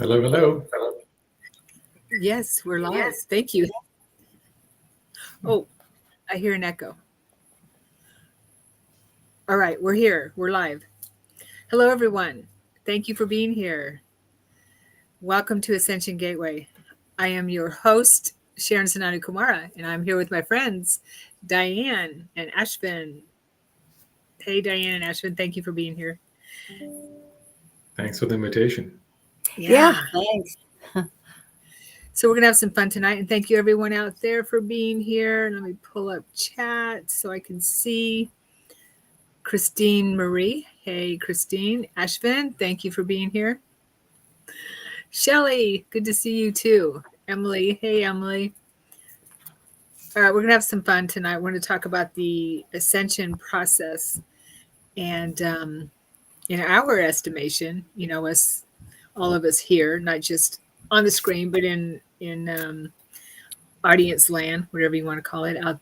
Hello, hello. Yes, we're live. Thank you. Oh, I hear an echo. All right, we're here. We're live. Hello, everyone. Thank you for being here. Welcome to Ascension Gateway. I am your host, Sharon Sananda Kumara, and I'm here with my friends, Diane and Ashvin. Hey, Diane and Ashvin, thank you for being here. Thanks for the invitation. Yeah, thanks. So we're going to have some fun tonight, and thank you everyone out there for being here. Let me pull up chat so I can see. Christine Marie. Hey, Christine. Ashvin, thank you for being here. Shelly, good to see you too. Emily. Hey, Emily. All right, we're going to have some fun tonight. We're going to talk about the ascension process. And in our estimation, us, all of us here, not just on the screen, but in audience land, whatever you want to call it, out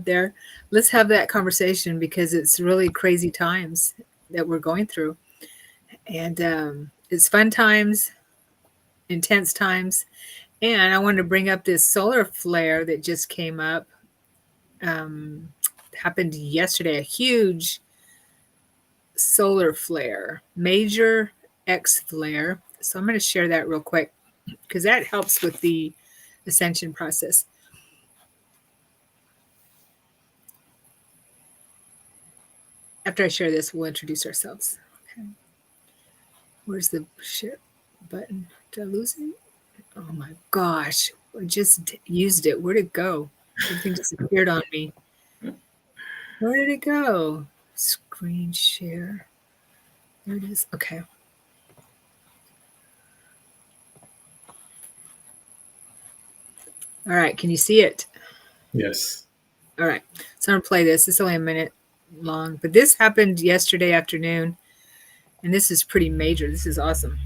there. Let's have that conversation because it's really crazy times that we're going through. And it's fun times, intense times. And I wanted to bring up this solar flare that just came up. Happened yesterday, a huge solar flare, major X flare. So I'm going to share that real quick because that helps with the ascension process. After I share this, we'll introduce ourselves. Okay. Where's the share button? Did I lose it? Oh my gosh. I just used it. Where'd it go? Everything disappeared on me. Where did it go? Screen share. There it is. Okay. All right. Can you see it? Yes. All right. So I'm going to play this. It's only a minute long, but this happened yesterday afternoon, and this is pretty major. This is awesome.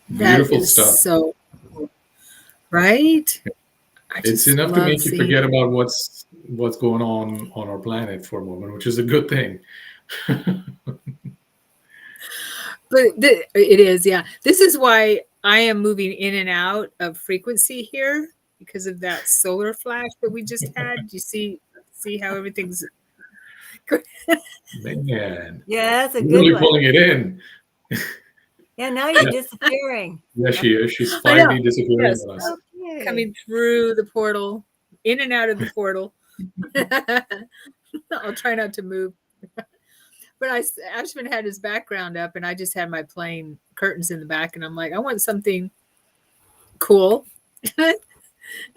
Beautiful stuff. So, right? It's enough to make you forget about what's going on our planet for a moment, which is a good thing. But it is, yeah. This is why I am moving in and out of frequency here because of that solar flash that we just had. You see how everything's Man. Yeah, that's a good really one. pulling it in. Yeah, now you're disappearing. Yeah, she is. She's finally disappearing Yes. on us. Okay. Coming through the portal, in and out of the portal. I'll try not to move. But Ashvin had his background up, and I just had my plain curtains in the back, and I'm like, I want something cool.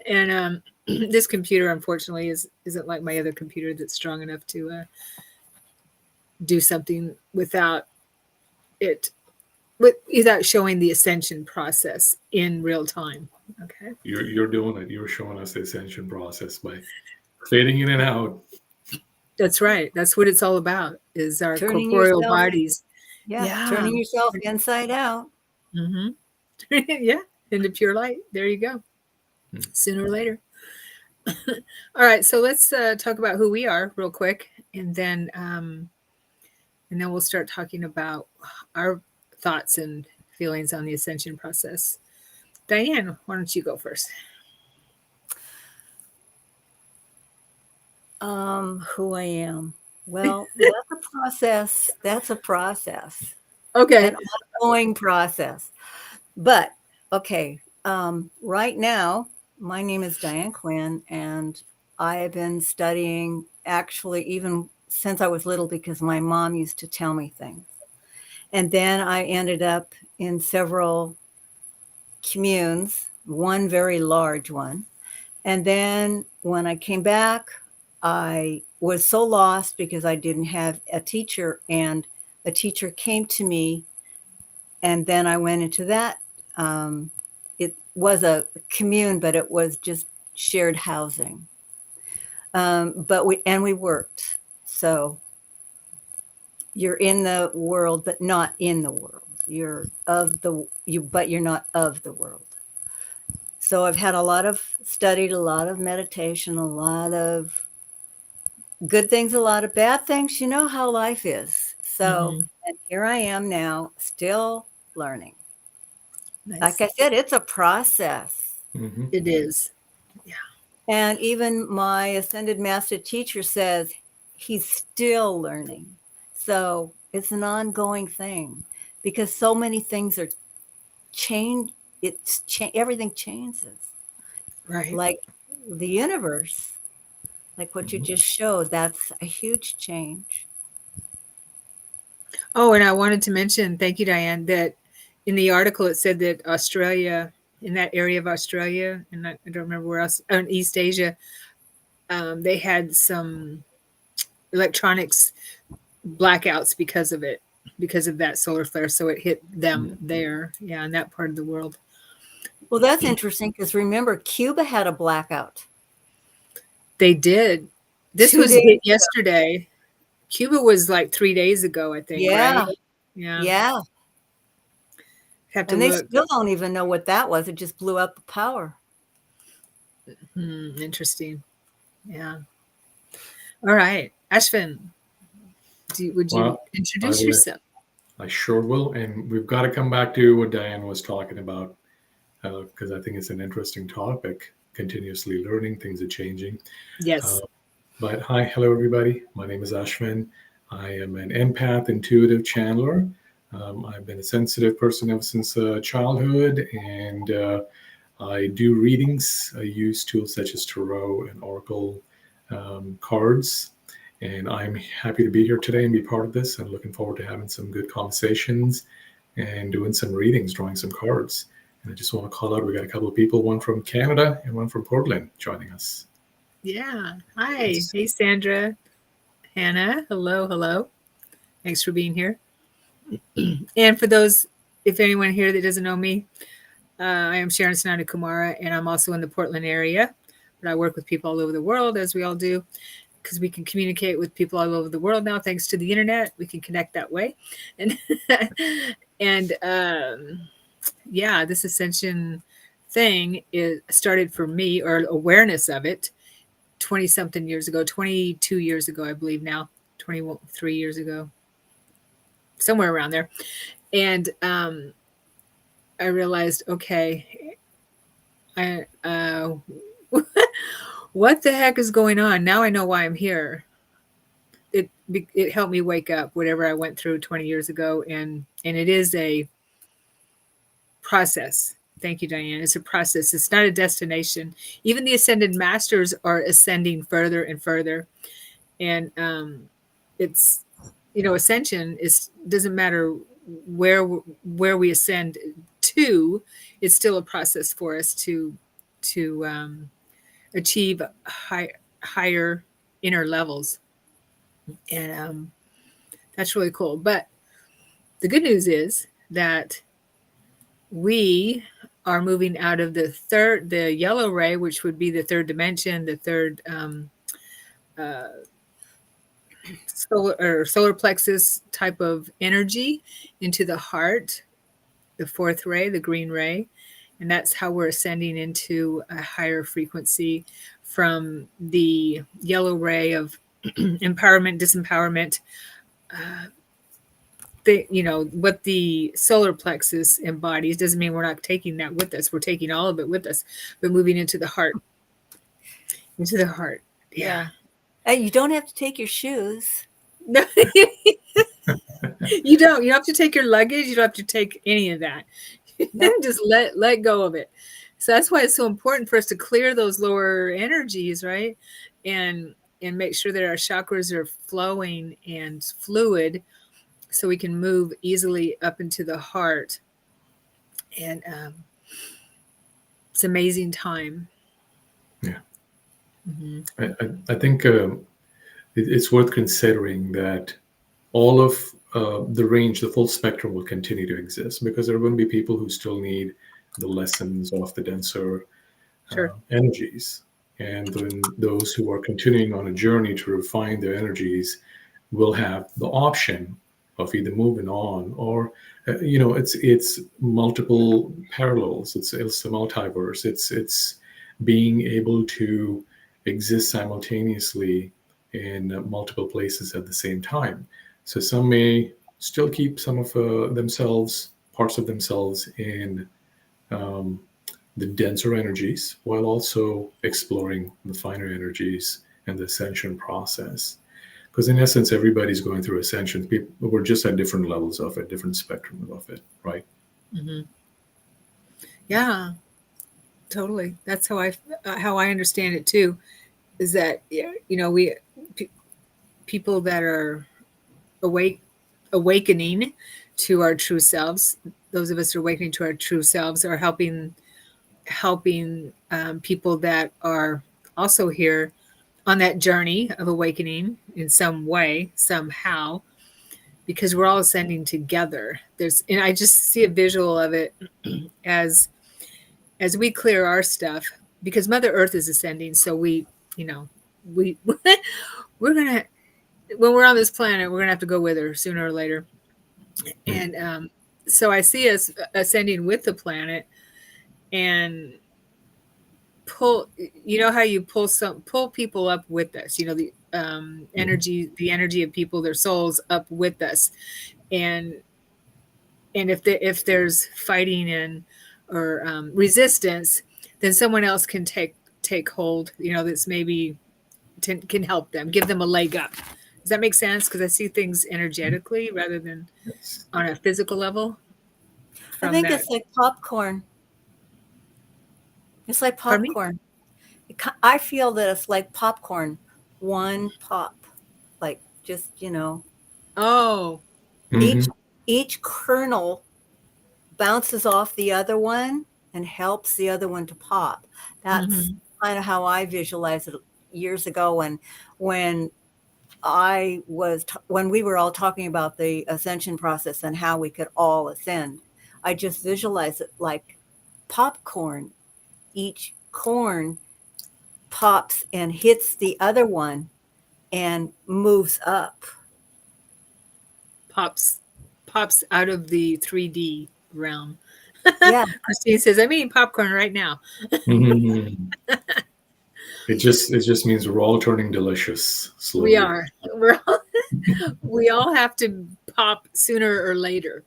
And this computer, unfortunately, isn't like my other computer that's strong enough to do something without showing the ascension process in real time. Okay, You're doing it. You're showing us the ascension process by fading in and out. that's right. That's what it's all about. Is our Turning corporeal yourself- bodies. Yeah, turning yourself inside out. Mm-hmm. Yeah, into pure light. There you go. Sooner or later. All right, so let's talk about who we are real quick, and then we'll start talking about our thoughts and feelings on the ascension process. Diane, why don't you go first? Who I am. Well, that's a process. That's a process. Okay. An ongoing process. But okay, right now, my name is Diane Quinn, and I have been studying actually even since I was little because my mom used to tell me things. And then I ended up in several communes, one very large one. And then when I came back, I was so lost because I didn't have a teacher, and a teacher came to me, and then I went into that. It was a commune, but it was just shared housing. But we worked. So you're in the world, but not in the world. But you're not of the world. So I've had studied a lot of meditation, a lot of good things, a lot of bad things. You know how life is. So, and here I am now, still learning. Nice. Like I said, it's a process. Mm-hmm. It is. Yeah. And even my ascended master teacher says he's still learning. So it's an ongoing thing because so many things are changed. Everything changes. Right. Like the universe, like what you just showed, that's a huge change. Oh, and I wanted to mention, thank you, Diane, that in the article it said that Australia, in that area of Australia, and I don't remember where else, in East Asia, they had some electronics blackouts because of it, because of that solar flare. So it hit them there, in that part of the world. Well, that's interesting because remember, Cuba had a blackout. They did. This was hit yesterday. Cuba was like 3 days ago, I think. Yeah. Right? Yeah. Yeah. Have to and look. They still don't even know what that was. It just blew up the power. Interesting. Yeah. All right. Ashvin, would you introduce yourself? I sure will. And we've got to come back to what Diane was talking about because I think it's an interesting topic. Continuously learning, things are changing. Yes. But hi, hello, everybody. My name is Ashvin. I am an empath, intuitive channeler. I've been a sensitive person ever since childhood, and I do readings. I use tools such as tarot and oracle cards. And I'm happy to be here today and be part of this. I'm looking forward to having some good conversations and doing some readings, drawing some cards. And I just want to call out, we got a couple of people, one from Canada and one from Portland joining us. Yeah. Hi. Hey, Sandra. Hannah. Hello. Hello. Thanks for being here. And for those, if anyone here that doesn't know me, I am Sharon Sananda Kumara, and I'm also in the Portland area. But I work with people all over the world, as we all do, because we can communicate with people all over the world now, thanks to the internet. We can connect that way. And this Ascension thing started for me, or awareness of it, 20-something years ago, 22 years ago, I believe now, 23 years ago, somewhere around there. And I realized, okay, what the heck is going on? Now I know why I'm here. It helped me wake up, whatever I went through 20 years ago. And it is a process. Thank you, Diane. It's a process. It's not a destination. Even the ascended masters are ascending further and further. And it's, ascension doesn't matter where we ascend to. It's still a process for us to achieve higher inner levels. And that's really cool. But the good news is that we are moving out of the yellow ray, which would be the third dimension, the third solar plexus type of energy, into the heart, the fourth ray, the green ray. And that's how we're ascending into a higher frequency from the yellow ray of empowerment, disempowerment, what the solar plexus embodies doesn't mean we're not taking that with us. We're taking all of it with us, but moving into the heart. Yeah. You don't have to take your shoes. No, you don't. You don't have to take your luggage. You don't have to take any of that. Nope. Just let go of it. So that's why it's so important for us to clear those lower energies, right? And make sure that our chakras are flowing and fluid, so we can move easily up into the heart. And it's amazing time. Yeah. Mm-hmm. I think it's worth considering that all of the range, the full spectrum will continue to exist, because there are going to be people who still need the lessons of the denser Sure. energies. And then those who are continuing on a journey to refine their energies will have the option of either moving on or, it's multiple parallels. It's the multiverse. It's being able to exist simultaneously in multiple places at the same time. So some may still keep some of themselves, parts of themselves, in um, the denser energies, while also exploring the finer energies and the ascension process. Because in essence, everybody's going through ascension. We're just at different levels of it, different spectrum of it, right? Mm-hmm. Yeah, totally. That's how I understand it too. Is that we people that are awakening to our true selves. Those of us who are awakening to our true selves are helping people that are also here on that journey of awakening in some way, somehow, because we're all ascending together. And I just see a visual of it as we clear our stuff, because Mother Earth is ascending. So we we're gonna, when we're on this planet, we're gonna have to go with her sooner or later. And so I see us ascending with the planet, and pull, how you pull people up with us, the energy of people, their souls up with us. And if there's fighting and or resistance, then someone else can take hold, that's maybe can help them, give them a leg up. Does that make sense? Because I see things energetically rather than Yes. on a physical level. I From think that, it's like popcorn. It's like pardon me. popcorn. I feel that it's like popcorn. One pop, like just Oh, each Mm-hmm. each kernel bounces off the other one and helps the other one to pop. That's mm-hmm. kind of how I visualized it years ago when when we were all talking about the ascension process and how we could all ascend. I just visualized it like popcorn. Each corn pops and hits the other one and moves up. pops out of the 3D realm. Yeah, Christine says, "I'm eating popcorn right now." Mm-hmm. It just means we're all turning delicious We slowly. are. We all have to pop sooner or later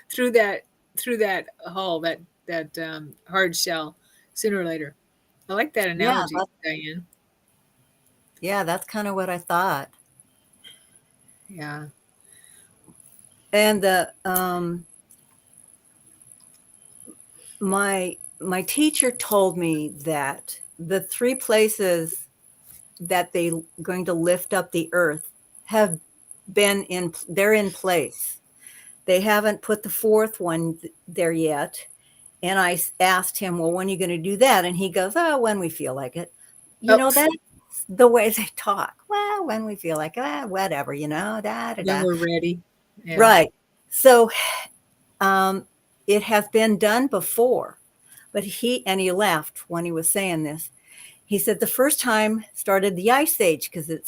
through that hull, that hard shell, sooner or later. I like that yeah, analogy, Diane. that's kind of what I thought. Yeah. And the my teacher told me that the three places that they going to lift up the earth have they're in place. They haven't put the fourth one there yet. And I asked him, well, when are you going to do that? And he goes, oh, when we feel like it. Oh, That's the way they talk. Well, when we feel like it, whatever, da, da, when da. we're ready. Yeah. Right. So it has been done before, but he laughed when he was saying this. He said the first time started the ice age because it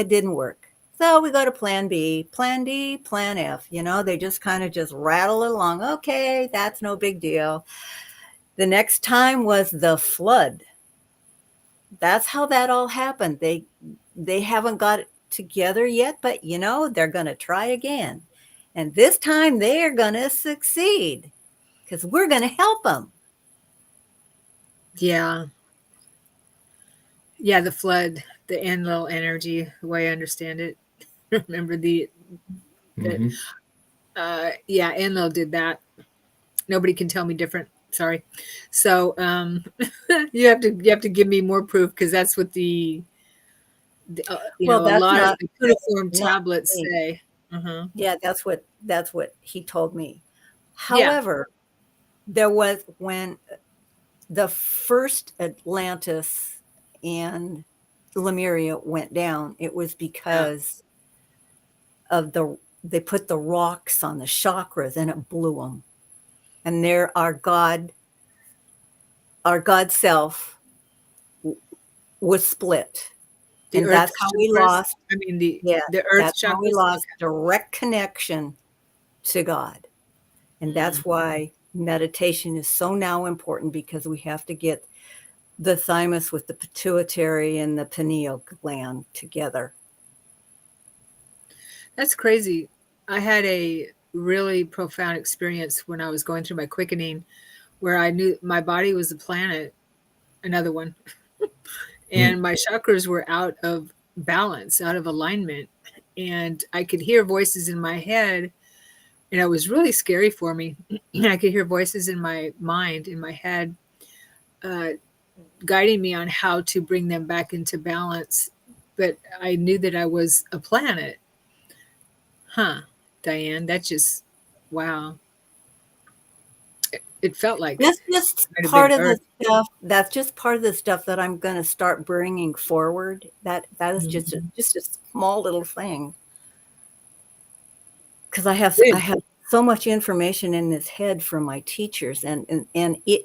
didn't work. So we go to plan B, plan D, plan F. They just kind of just rattle along. Okay, that's no big deal. The next time was the flood. That's how that all happened. They haven't got it together yet, but they're going to try again. And this time they're going to succeed because we're going to help them. Yeah. Yeah, the flood. the Enlil energy, the way I understand it. Remember that Hmm. yeah, Enlil did that. Nobody can tell me different. Sorry. So you have to give me more proof, because that's what Well, a that's lot of not the that's cuneiform not tablets me. say. Uh-huh. Yeah, that's what he told me. Yeah. However, there was when the first Atlantis and Lemuria went down, it was Yeah. because of they put the rocks on the chakras and it blew them. And there our God self was split. The And earth that's how we chakras. lost, I mean yeah, the earth that's how we chakras. lost Okay. direct connection to God. And Mm. that's why meditation is so now important, because we have to get the thymus with the pituitary and the pineal gland together. That's crazy. I had a really profound experience when I was going through my quickening, where I knew my body was a planet, another one, and my chakras were out of balance, out of alignment. And I could hear voices in my head, and it was really scary for me. I could hear voices in my mind, in my head, uh, guiding me on how to bring them back into balance. But I knew that I was a planet. Huh, Diane, that just, wow. It felt like it That's just might have part been of the Earth. stuff. That's just part of the stuff that I'm going to start bringing forward. That is just Mhm. just a small little thing, because I Good. have so much information in this head from my teachers, and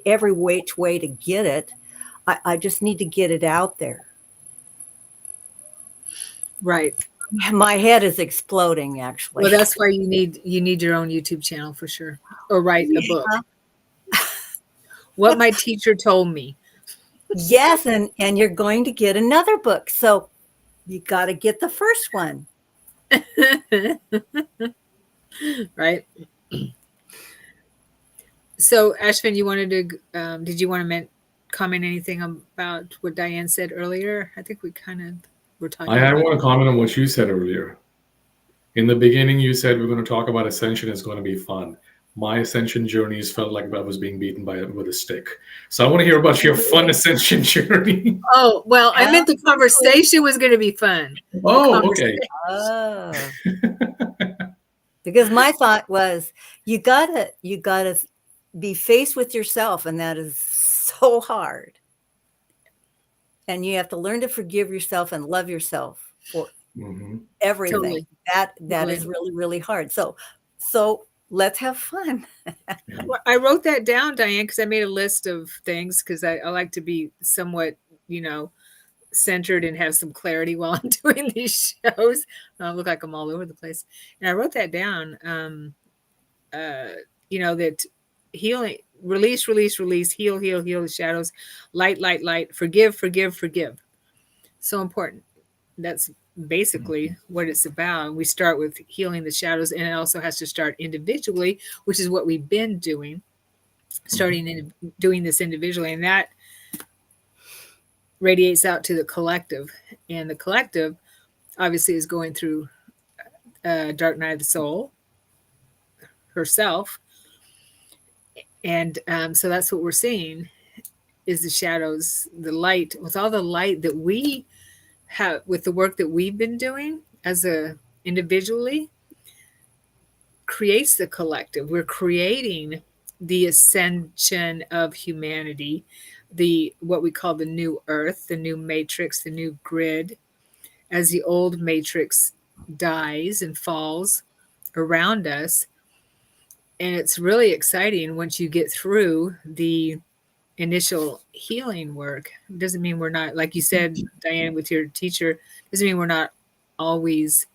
every which way to get it, I just need to get it out there. Right. My head is exploding, actually. Well, that's why you need your own YouTube channel for sure, or write a book. Yeah. What my teacher told me. Yes, and you're going to get another book, so you got to get the first one. Right. So, Ashvin, you wanted to? Did you want to comment anything about what Diane said earlier? I think we kind of were talking I about. want to comment on what you said earlier. In the beginning, you said we're going to talk about ascension. It's going to be fun. My ascension journeys felt like I was being beaten with a stick. So I want to hear about your fun ascension journey. Oh, well, I meant the Absolutely. conversation was going to be fun. The Oh, conversation. okay. Oh. Because my thought was, you gotta be faced with yourself, and that is so hard. And you have to learn to forgive yourself and love yourself for Hmm. everything. Totally. That Totally. is really, really hard. So let's have fun. Yeah. Well, I wrote that down, Diane, because I made a list of things, because I like to be somewhat, centered and have some clarity while I'm doing these shows. I look like I'm all over the place. And I wrote that down. That healing, release, release, release, heal, heal, heal the shadows, light, light, light, forgive, forgive, forgive. So important. That's basically what it's about. We start with healing the shadows, and it also has to start individually, which is what we've been doing, starting in doing this individually, and that radiates out to the collective. And the collective obviously is going through dark night of the soul herself, and so that's what we're seeing is the shadows, the light, with all the light that we have, with the work that we've been doing as a individually, creates the collective. We're creating the ascension of humanity, the what we call the new earth, the new matrix, the new grid, as the old matrix dies and falls around us. And it's really exciting once you get through the initial healing work. It doesn't mean we're not, like you said, Diane, with your teacher, doesn't mean we're not always,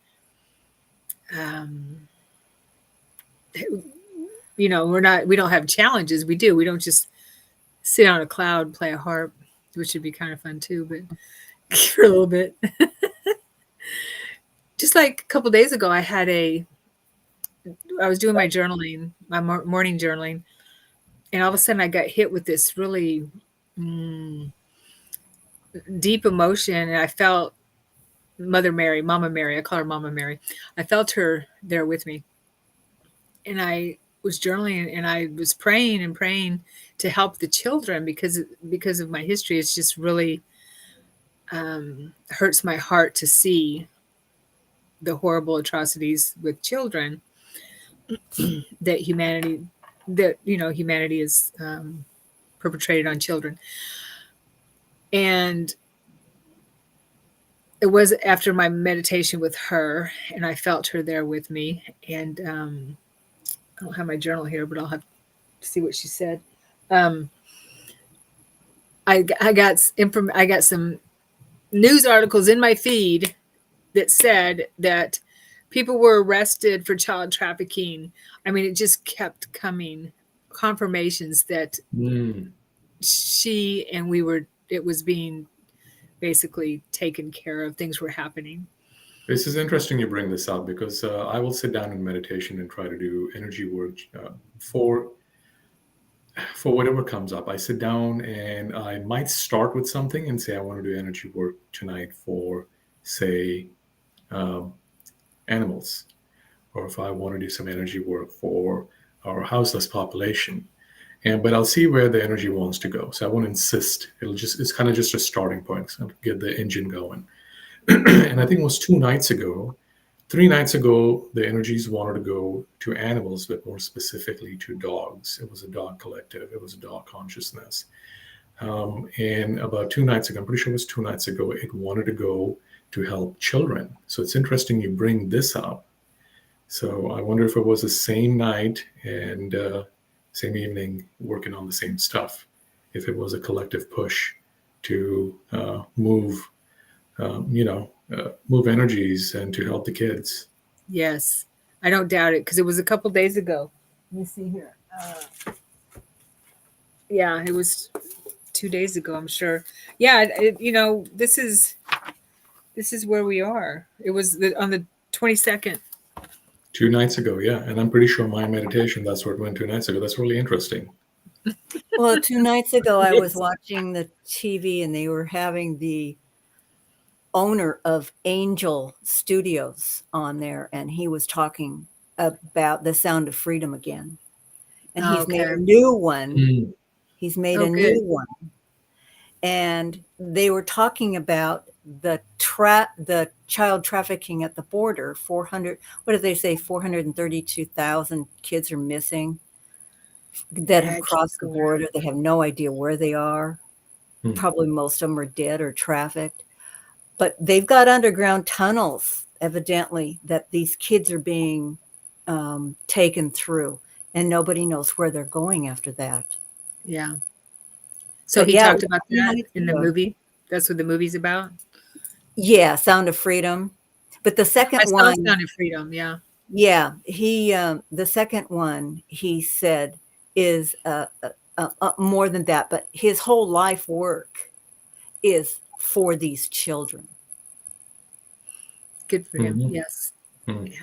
um, we don't have challenges. We do. We don't just sit on a cloud, play a harp, which would be kind of fun too, but for a little bit. Just like a couple days ago, I was doing my journaling, my morning journaling, and all of a sudden I got hit with this really deep emotion, and I felt Mother Mary, Mama Mary. I call her Mama Mary. I felt her there with me, and I was journaling and I was praying and praying to help the children because of my history. It's just really hurts my heart to see the horrible atrocities with children that humanity is perpetrated on children. And it was after my meditation with her, and I felt her there with me. And I don't have my journal here, but I'll have to see what she said. I got some news articles in my feed that said that people were arrested for child trafficking. I mean, it just kept coming, confirmations that she and it was being basically taken care of. Things were happening. This is interesting you bring this up because I will sit down in meditation and try to do energy work for whatever comes up. I sit down and I might start with something and say I want to do energy work tonight for, say, animals, or if I want to do some energy work for our houseless population. But I'll see where the energy wants to go. So I won't insist. It's kind of just a starting point. So get the engine going. And I think it was 3 nights ago, the energies wanted to go to animals, but more specifically to dogs. It was a dog collective. It was a dog consciousness. And about 2 nights ago, I'm pretty sure it was 2 nights ago, it wanted to go to help children. So it's interesting you bring this up. So I wonder if it was the same night and same evening working on the same stuff, if it was a collective push to move energies and to help the kids. Yes, I don't doubt it, because it was a couple days ago. Let me see here. Yeah, it was 2 days ago, I'm sure. Yeah, this is where we are. It was on the 22nd. 2 nights ago, yeah. And I'm pretty sure my meditation, that's where it went 2 nights ago. That's really interesting. Well, 2 nights ago, I was watching the TV and they were having the owner of Angel Studios on there, and he was talking about the Sound of Freedom again. And he's made a new one. He's made a new one. And they were talking about the child trafficking at the border. 400, what did they say? 432,000 kids are missing that have crossed the border. They have no idea where they are. Probably most of them are dead or trafficked. But they've got underground tunnels, evidently, that these kids are being taken through, and nobody knows where they're going after that. Yeah. So he talked about that in the movie. That's what the movie's about. Yeah, Sound of Freedom. But the second one, Sound of Freedom. Yeah. Yeah, the second one he said is more than that, but his whole life work is for these children. Good for him. Yes. Yeah.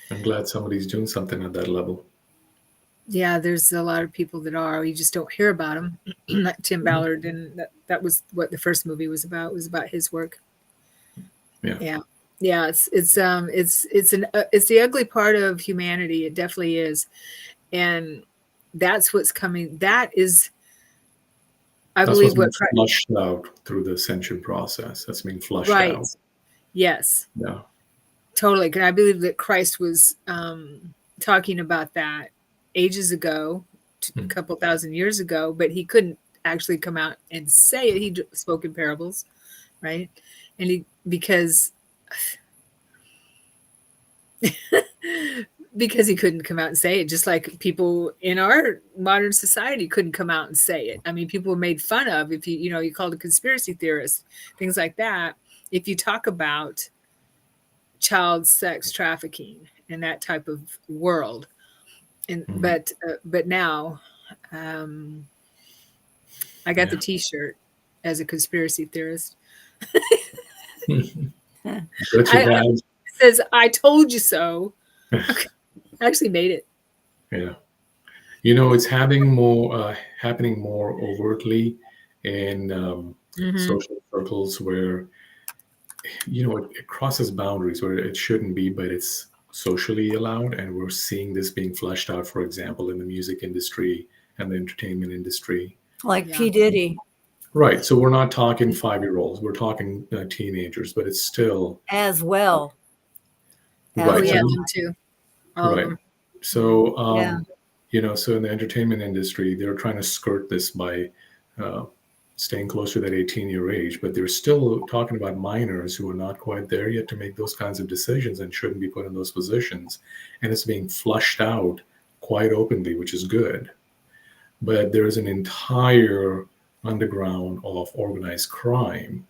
I'm glad somebody's doing something at that level. Yeah, there's a lot of people that are. You just don't hear about them. Like Tim Ballard, and that was what the first movie was about. It was about his work. Yeah. It's the ugly part of humanity. It definitely is, and that's what's coming. That is, I believe, what's flushed out through the ascension process. That's being flushed out. Yes. Yeah. Totally. And I believe that Christ was talking about that ages ago, a couple thousand years ago, but he couldn't actually come out and say it. He spoke in parables, right? And because he couldn't come out and say it, just like people in our modern society couldn't come out and say it. I mean, people were made fun of if you called a conspiracy theorist, things like that. If you talk about child sex trafficking and that type of world, and but now, I got the T-shirt as a conspiracy theorist. It says, "I told you so." I actually made it. Yeah. It's happening more overtly in social circles where it crosses boundaries where it shouldn't be, but it's socially allowed, and we're seeing this being fleshed out, for example, in the music industry and the entertainment industry. Like Yeah. P. Diddy. Right. So we're not talking 5-year-olds, we're talking teenagers, but it's still As well. Oh right. yeah, So them too. All of right. them. So Yeah. so in the entertainment industry, they're trying to skirt this by uh, staying close to that 18-year age, but they're still talking about minors who are not quite there yet to make those kinds of decisions and shouldn't be put in those positions. And it's being flushed out quite openly, which is good. But there is an entire underground of organized crime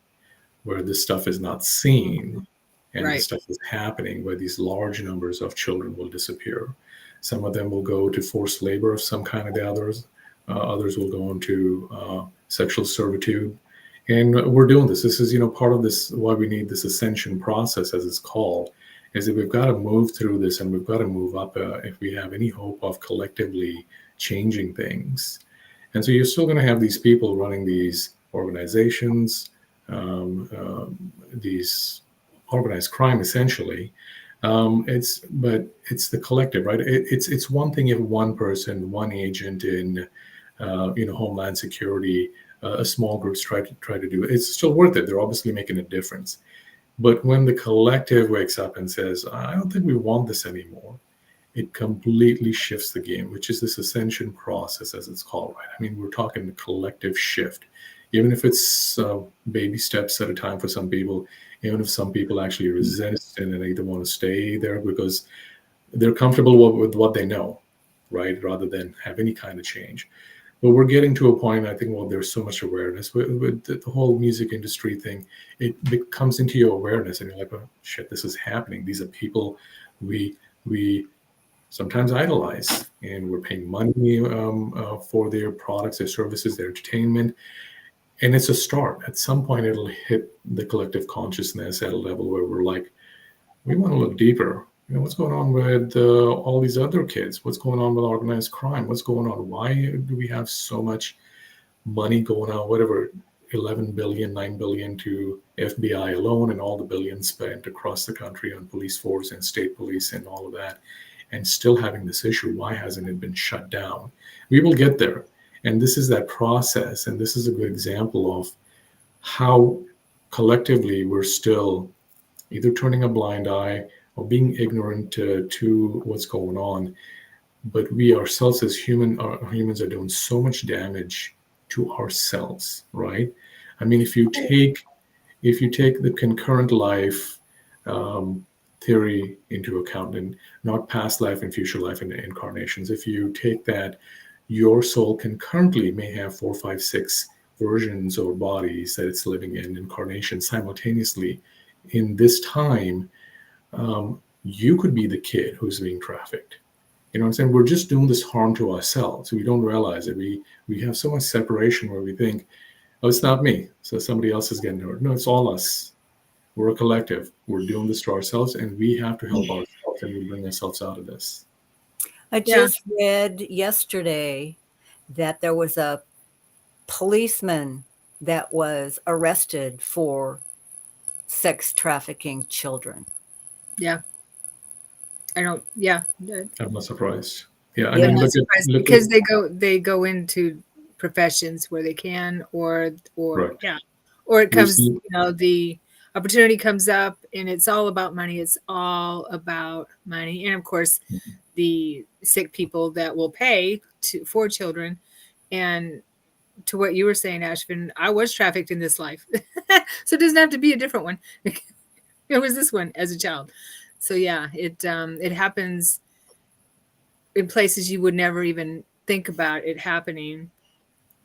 where this stuff is not seen and this Right. stuff is happening, where these large numbers of children will disappear. Some of them will go to forced labor of some kind, of the others. Others will go into sexual servitude. And we're doing this. This is, part of this, why we need this ascension process, as it's called, is that we've got to move through this and we've got to move up if we have any hope of collectively changing things. And so you're still going to have these people running these organizations, these organized crime, essentially. But it's the collective, right? It's one thing if one person, one agent in Homeland Security, a small groups try to do it. It's still worth it. They're obviously making a difference. But when the collective wakes up and says, "I don't think we want this anymore," it completely shifts the game, which is this ascension process, as it's called, right? I mean, we're talking a collective shift, even if it's baby steps at a time for some people, even if some people actually resist and they either want to stay there because they're comfortable with what they know, right? Rather than have any kind of change. But we're getting to a point, I think, well, there's so much awareness with the whole music industry thing. It comes into your awareness and you're like, oh, shit, this is happening. These are people we sometimes idolize, and we're paying money for their products, their services, their entertainment. And it's a start. At some point, it'll hit the collective consciousness at a level where we're like, we want to look deeper. What's going on with all these other kids? What's going on with organized crime? What's going on? Why do we have so much money going out, whatever, 11 billion, 9 billion to FBI alone, and all the billions spent across the country on police force and state police and all of that, and still having this issue? Why hasn't it been shut down? We will get there. And this is that process. And this is a good example of how collectively we're still either turning a blind eye or being ignorant to what's going on. But we ourselves as humans are doing so much damage to ourselves, right? I mean, if you take the concurrent life theory into account, and not past life and future life and incarnations, if you take that, your soul concurrently may have 4, 5, 6 versions or bodies that it's living in incarnation simultaneously. In this time, you could be the kid who's being trafficked. You know what I'm saying? We're just doing this harm to ourselves. We don't realize it. We have so much separation where we think, oh, it's not me, so somebody else is getting hurt. No, it's all us. We're a collective. We're doing this to ourselves, and we have to help ourselves, and we bring ourselves out of this. I just read yesterday that there was a policeman that was arrested for sex trafficking children. Yeah. I don't. Yeah. I'm not surprised. Yeah, I I'm mean, not look surprised at because they go into professions where they can, or right. yeah, or it We've comes. seen, The opportunity comes up, and it's all about money. It's all about money, and of course, the sick people that will pay for children. And to what you were saying, Ashvin, I was trafficked in this life, so it doesn't have to be a different one. It was this one as a child. So yeah, it happens in places you would never even think about it happening,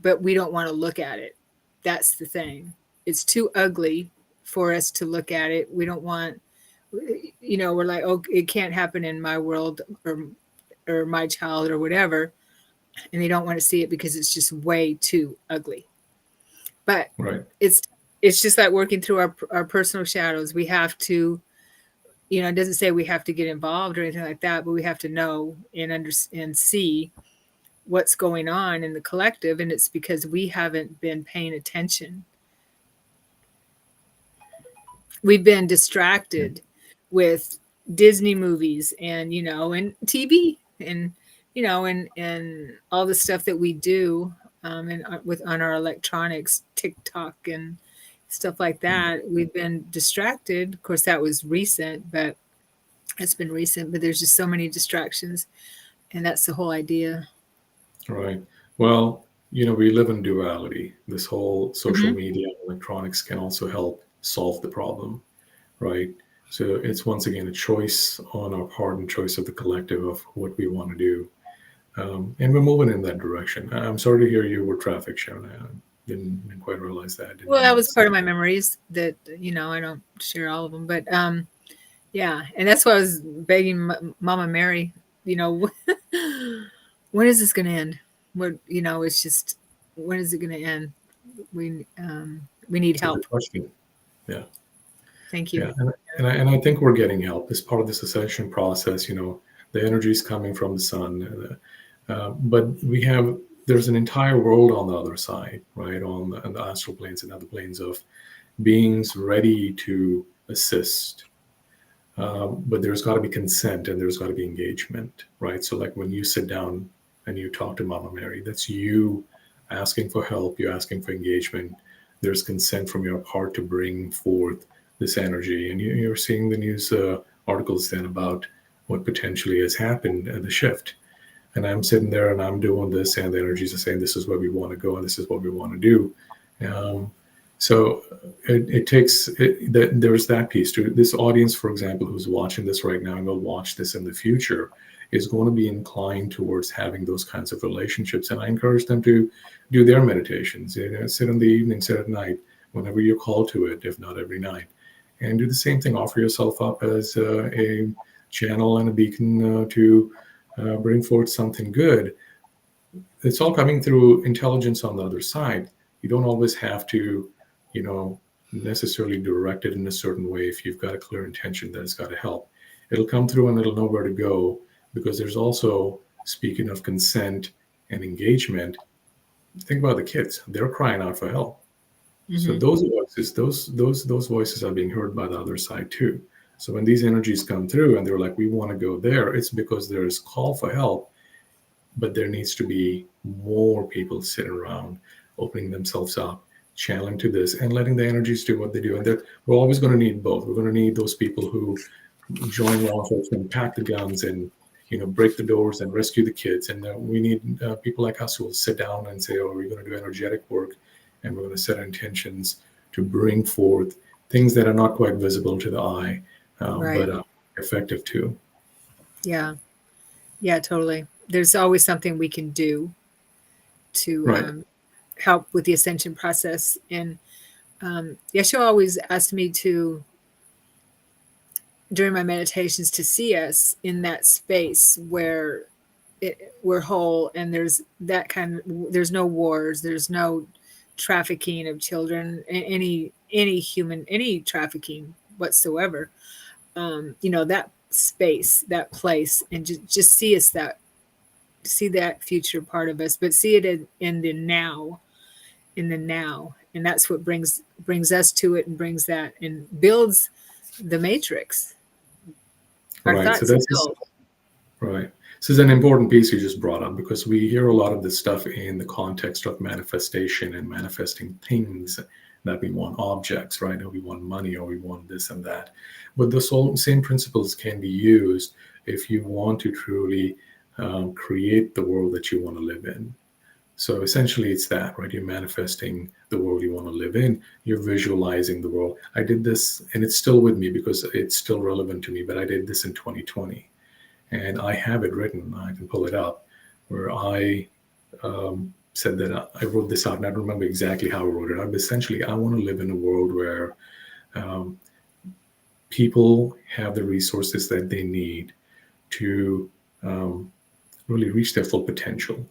but we don't want to look at it. That's the thing. It's too ugly for us to look at it. We don't want, we're like, oh, it can't happen in my world or my child or whatever. And they don't want to see it because it's just way too ugly. But right. it's just like working through our personal shadows. We have to, it doesn't say we have to get involved or anything like that, but we have to know and understand and see what's going on in the collective, and it's because we haven't been paying attention. we've been distracted with Disney movies and, and TV and, and all the stuff that we do and on our electronics, TikTok and stuff like that. We've been distracted. Of course, that was recent, but it's been recent, but there's just so many distractions. And that's the whole idea. Right. Well, we live in duality. This whole social Mhm. media, electronics can also help solve the problem, right? So it's once again a choice on our part and choice of the collective of what we want to do. And we're moving in that direction. I'm sorry to hear you were traffic, Sharon. I didn't quite realize that. Well, Didn't that was notice. part of my memories that, I don't share all of them, but yeah. And that's why I was begging Mama Mary, you know, when is this going to end? What, it's just, when is it going to end? We need It's a help. good question. Yeah. Thank you. Yeah. And I think we're getting help as part of this ascension process. The energy is coming from the sun. But there's an entire world on the other side, right? On the astral planes and other planes of beings ready to assist. But there's got to be consent and there's got to be engagement, right? So, like when you sit down and you talk to Mama Mary, that's you asking for help, you're asking for engagement. There's consent from your part to bring forth this energy. And you're seeing the news articles then about what potentially has happened at the shift. And I'm sitting there and I'm doing this, and the energies are saying, this is where we want to go and this is what we want to do. Um, so it takes there's that piece to this audience, for example, who's watching this right now and will watch this in the future, is going to be inclined towards having those kinds of relationships. And I encourage them to do their meditations, sit in the evening, sit at night, whenever you're called to it, if not every night, and do the same thing. Offer yourself up as a channel and a beacon to bring forth something good. It's all coming through intelligence on the other side. You don't always have to, necessarily direct it in a certain way if you've got a clear intention that it's got to help. It'll come through and it'll know where to go, because there's also, speaking of consent and engagement, think about the kids. They're crying out for help. So Hmm. those voices, those voices are being heard by the other side too. So when these energies come through and they're like, we want to go there, it's because there's call for help, but there needs to be more people sitting around, opening themselves up, channeling to this, and letting the energies do what they do. And we're always going to need both. We're going to need those people who join law enforcement, pack the guns, and break the doors and rescue the kids. And we need people like us who will sit down and say, "Oh, we're going to do energetic work, and we're going to set intentions to bring forth things that are not quite visible to the eye, Right. but effective too." Yeah. Yeah, totally. There's always something we can do to Right. help with the ascension process. And Yeshua always asked me to, during my meditations, to see us in that space where we're whole and there's that kind of, there's no wars, there's no trafficking of children, any human, any trafficking whatsoever. That space, that place, and just see us, that see that future part of us, but see it in the now, in the now. And that's what brings us to it, and brings that and builds the matrix. Our Right. So thoughts that's build. right. This is an important piece you just brought up, because we hear a lot of this stuff in the context of manifestation and manifesting things that we want, objects, right? Or we want money, or we want this and that. But the same principles can be used if you want to truly create the world that you want to live in. So essentially, it's that, right? You're manifesting the world you want to live in. You're visualizing the world. I did this, and it's still with me because it's still relevant to me, but I did this in 2020. And I have it written, I can pull it up, where I said that I wrote this out, and I don't remember exactly how I wrote it out, but essentially, I want to live in a world where um, people have the resources that they need to really reach their full potential.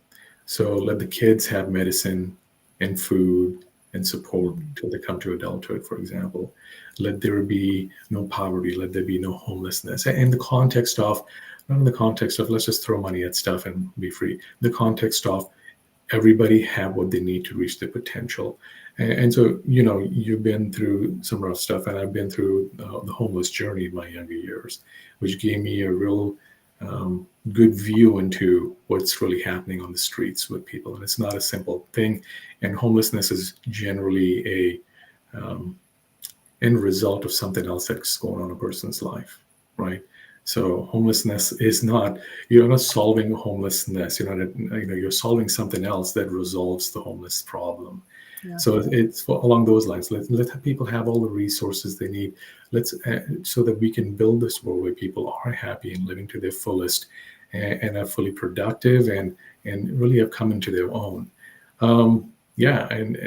So let the kids have medicine and food and support till they come to adulthood, for example. Let there be no poverty. Let there be no homelessness. In the context of, not in the context of let's just throw money at stuff and be free. The context of everybody have what they need to reach their potential. And so, you've been through some rough stuff, and I've been through the homeless journey in my younger years, which gave me a real good view into what's really happening on the streets with people. And it's not a simple thing. And homelessness is generally end result of something else that's going on in a person's life, right? So homelessness is not, you're not solving homelessness. You're solving something else that resolves the homeless problem. Yeah. So it's along those lines. Let people have all the resources they need. Let's so that we can build this world where people are happy and living to their fullest, and are fully productive, and really have come into their own. Yeah, and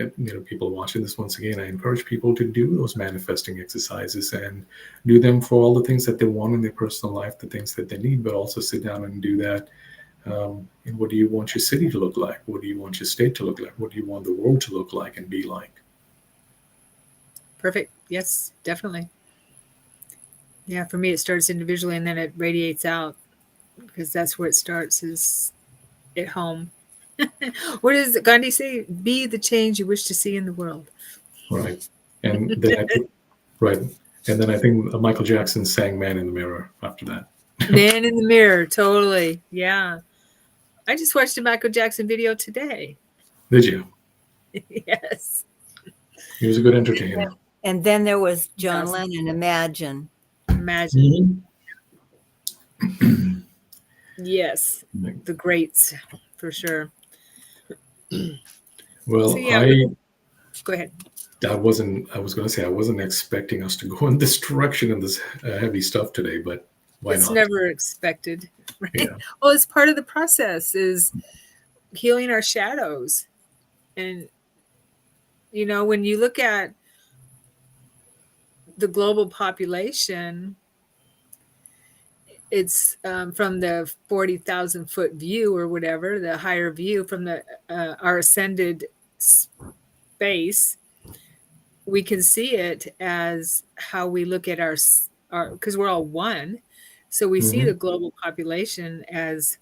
people watching this, once again, I encourage people to do those manifesting exercises and do them for all the things that they want in their personal life, the things that they need, but also sit down and do that. And what do you want your city to look like? What do you want your state to look like? What do you want the world to look like and be like? Perfect. Yes, definitely. Yeah, for me, it starts individually and then it radiates out, because that's where it starts, is at home. What does Gandhi say? Be the change you wish to see in the world. Right. And then I think, right. And then I think Michael Jackson sang "Man in the Mirror" after that. Man in the mirror, totally. Yeah. I just watched a Michael Jackson video today. Did you? Yes. He was a good entertainer. And then there was John Yes. Lennon, Imagine. Imagine. Mhm. Yes. The greats, for sure. Well, So, yeah, go ahead. I was going to say, I wasn't expecting us to go in this direction in this heavy stuff today, but why It's not? never expected, right? Yeah. Well, it's part of the process, is healing our shadows. And, when you look at the global population, it's from the 40,000 foot view or whatever, the higher view from our ascended space. We can see it as how we look at our, because we're all one. So we see the Mhm. global population as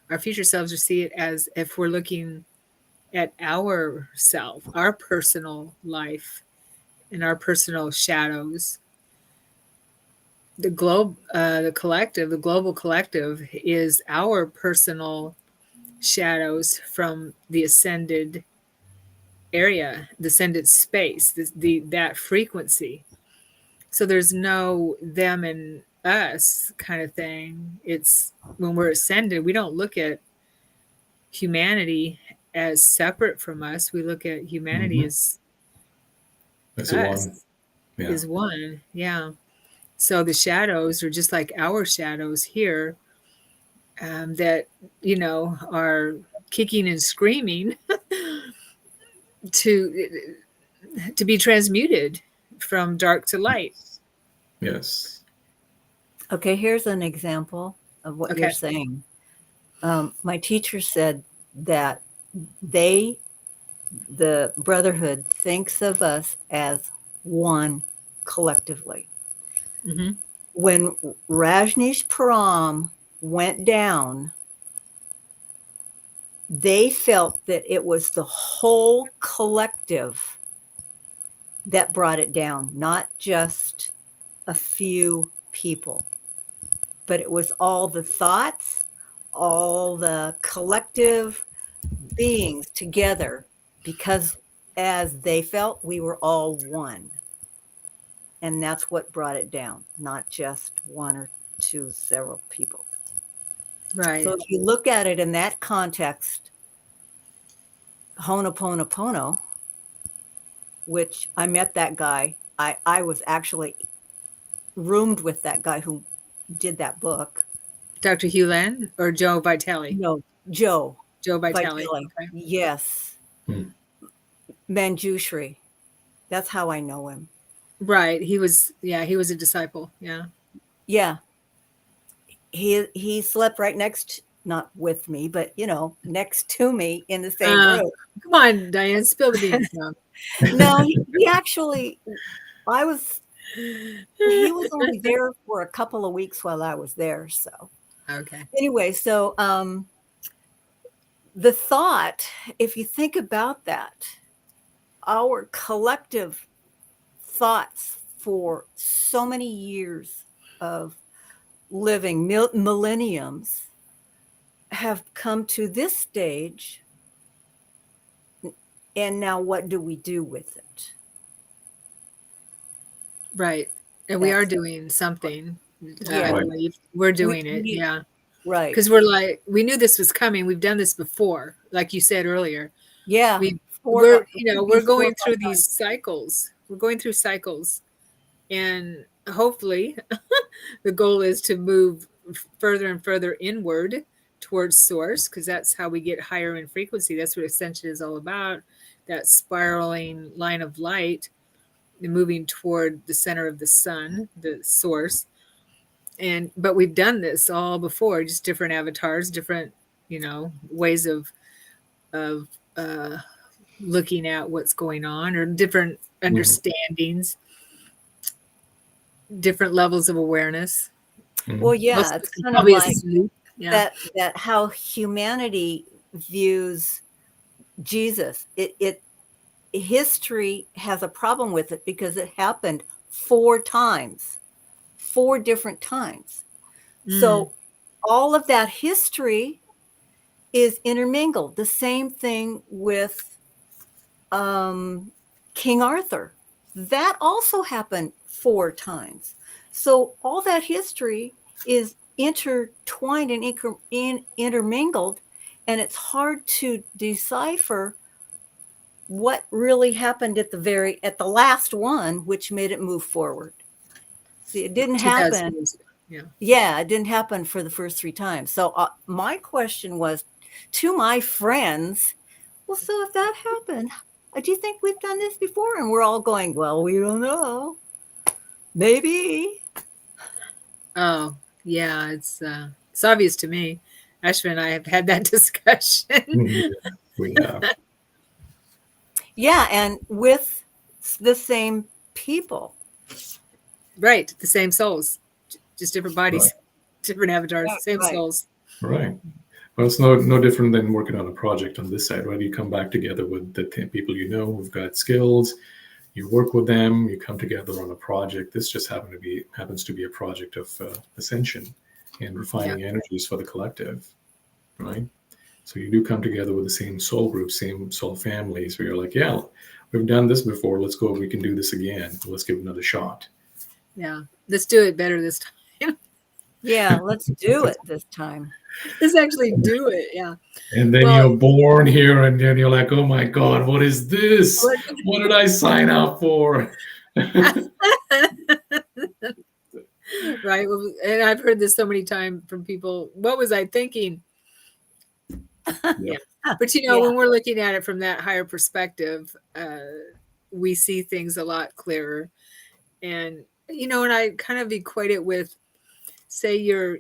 our future selves, or see it as if we're looking at our self, our personal life, and our personal shadows. The the global collective is our personal shadows from the ascended area, the ascended space, that frequency. So there's no them and us kind of thing. It's when we're ascended, we don't look at humanity as separate from us. We look at humanity Mhm. as That's the us, one. Yeah. is one. Yeah. So the shadows are just like our shadows here, that, are kicking and screaming to be transmuted from dark to light. Yes. Okay, here's an example of what you're Okay. saying. My teacher said that the Brotherhood thinks of us as one collectively. Mm-hmm. When Rajneeshpuram went down, they felt that it was the whole collective that brought it down, not just a few people, but it was all the thoughts, all the collective beings together, because as they felt, we were all one. And that's what brought it down, not just one or two, several people. Right. So if you look at it in that context, Ho'oponopono, which I met that guy, I was actually roomed with that guy who did that book. Dr. Hugh Len or Joe Vitale? No, Joe Vitale. Vitale. Okay. Yes. Hmm. Manjushri. That's how I know him. Right. He was a disciple. Yeah. Yeah. He slept right next, not with me, but next to me in the same room. Come on, Diane, spill the beans. No. No, he actually, he was only there for a couple of weeks while I was there. So Okay. anyway, so the thought, if you think about that, our collective thoughts for so many years of living, millenniums, have come to this stage. And now what do we do with it? Right. And we are That's doing something. Yeah. I believe we're doing We- it. we- Yeah. right. Because we're like, we knew this was coming. We've done this before, like you said earlier. Yeah. We're Before going through 5 these cycles. We're going through cycles, and hopefully, the goal is to move further and further inward towards source, because that's how we get higher in frequency. That's what Ascension is all about. That spiraling line of light, and moving toward the center of the sun, the source. But we've done this all before, just different avatars, different, ways of looking at what's going on, or different understandings, different levels of awareness. Well, yeah, Most of it's us are kind of probably like asleep. Yeah. that how humanity views Jesus. It history has a problem with it because it happened 4 times, 4 different times. So all of that history is intermingled. The same thing with King Arthur. That also happened 4 times. So all that history is intertwined and intermingled, and it's hard to decipher what really happened at the last one, which made it move forward. See, it didn't 2000 happen. years ago. Yeah. Yeah, it didn't happen for the first 3 times. So my question was to my friends, well, so if that happened, do you think we've done this before? And we're all going, well, we don't know. Maybe. Oh, yeah. It's obvious to me. Ashwin and I have had that discussion. Yeah, we have. Yeah, and with the same people. Right. The same souls, just different bodies, Right. different avatars, Yeah, same right. souls. Right. Well, it's no different than working on a project on this side, right? You come back together with the 10 people you know who've got skills. You work with them. You come together on a project. This just happens to be a project of ascension and refining energies for the collective, right? So you do come together with the same soul group, same soul families, where you're like, yeah, we've done this before. Let's go. We can do this again. Let's give it another shot. Yeah. Let's do it better this time. Yeah, let's do it this time. Let's actually do it. Yeah. And then Well- you're born here, and then you're like, oh my God, what is this? What did I sign up for? Right. Well, and I've heard this so many times from people. What was I thinking? Yeah. But when we're looking at it from that higher perspective, we see things a lot clearer. And and I kind of equate it with, say you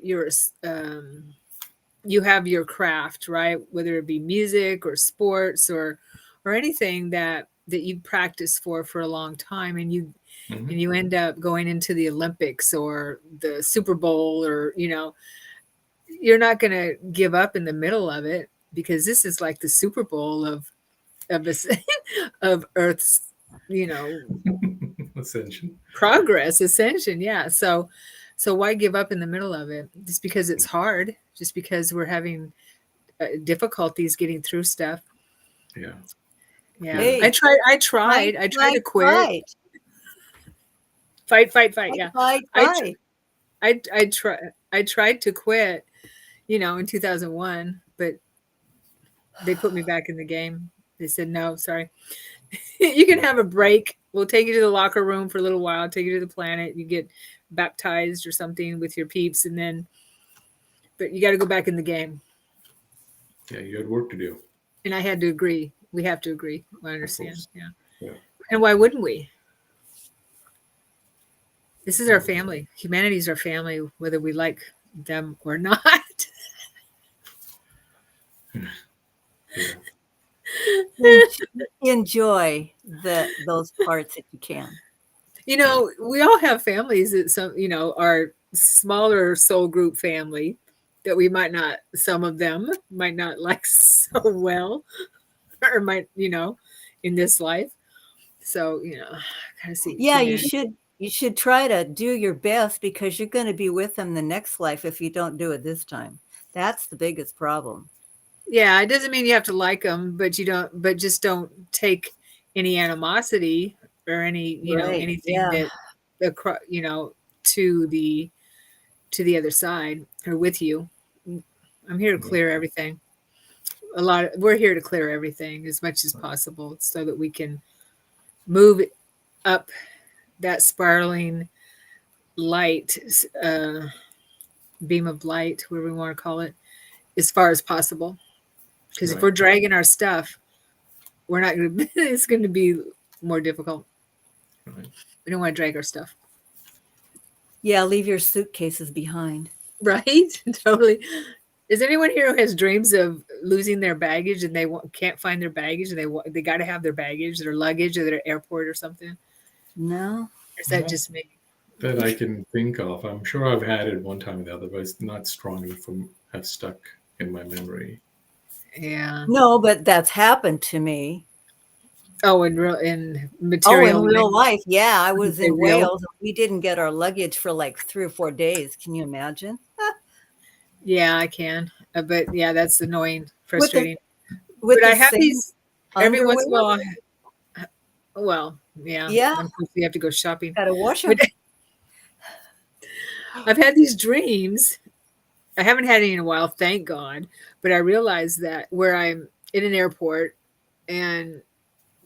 have your craft, right? Whether it be music or sports or anything that you practice for a long time, and you Mhm. and you end up going into the Olympics or the Super Bowl, or you're not going to give up in the middle of it, because this is like the Super Bowl of of Earth's Ascension. progress, ascension. Yeah. So why give up in the middle of it just because it's hard, just because we're having difficulties getting through stuff? Yeah. Yeah. Hey, I tried to quit. Fight. Yeah. Fight. I tried to quit, in 2001, but they put me back in the game. They said, no, sorry. You can have a break. We'll take you to the locker room for a little while, take you to the planet. You get baptized or something with your peeps, but you got to go back in the game. Yeah, you had work to do. And I had to agree. We have to agree. I understand. Yeah. Yeah. And why wouldn't we? This is our family. Humanity is our family, whether we like them or not. Yeah. Enjoy those parts if you can. We all have families that our smaller soul group family that we might not, some of them might not like so well, or might, in this life. So, kind of see Yeah, humanity. you should try to do your best, because you're going to be with them the next life if you don't do it this time. That's the biggest problem. Yeah, it doesn't mean you have to like them, but just don't take any animosity or any, Right. anything Yeah. that, to the other side or with you. I'm here to clear everything. We're here to clear everything as much as possible so that we can move up that spiraling light, beam of light, whatever we want to call it, as far as possible. Because if we're dragging our stuff, we're not going to, it's going to be more difficult. Right. We don't want to drag our stuff. Yeah, leave your suitcases behind. Right? Totally. Is anyone here who has dreams of losing their baggage and they can't find their baggage and they got to have their baggage, their luggage, or their airport or something? No. Or is that just me? That I can think of. I'm sure I've had it one time or the other, but it's not strong enough to have stuck in my memory. Yeah. No, but that's happened to me. Oh, in material. Oh, in real life. Yeah, I was in real? Wales. We didn't get our luggage for like 3 or 4 days. Can you imagine? Yeah, I can. But yeah, that's annoying, frustrating. With But the I have same these every once in a underwear? while. Well, yeah. Yeah. Unfortunately, you have to go shopping. Gotta wash them. But I've had these dreams. I haven't had any in a while, thank God. But I realized that where I'm in an airport and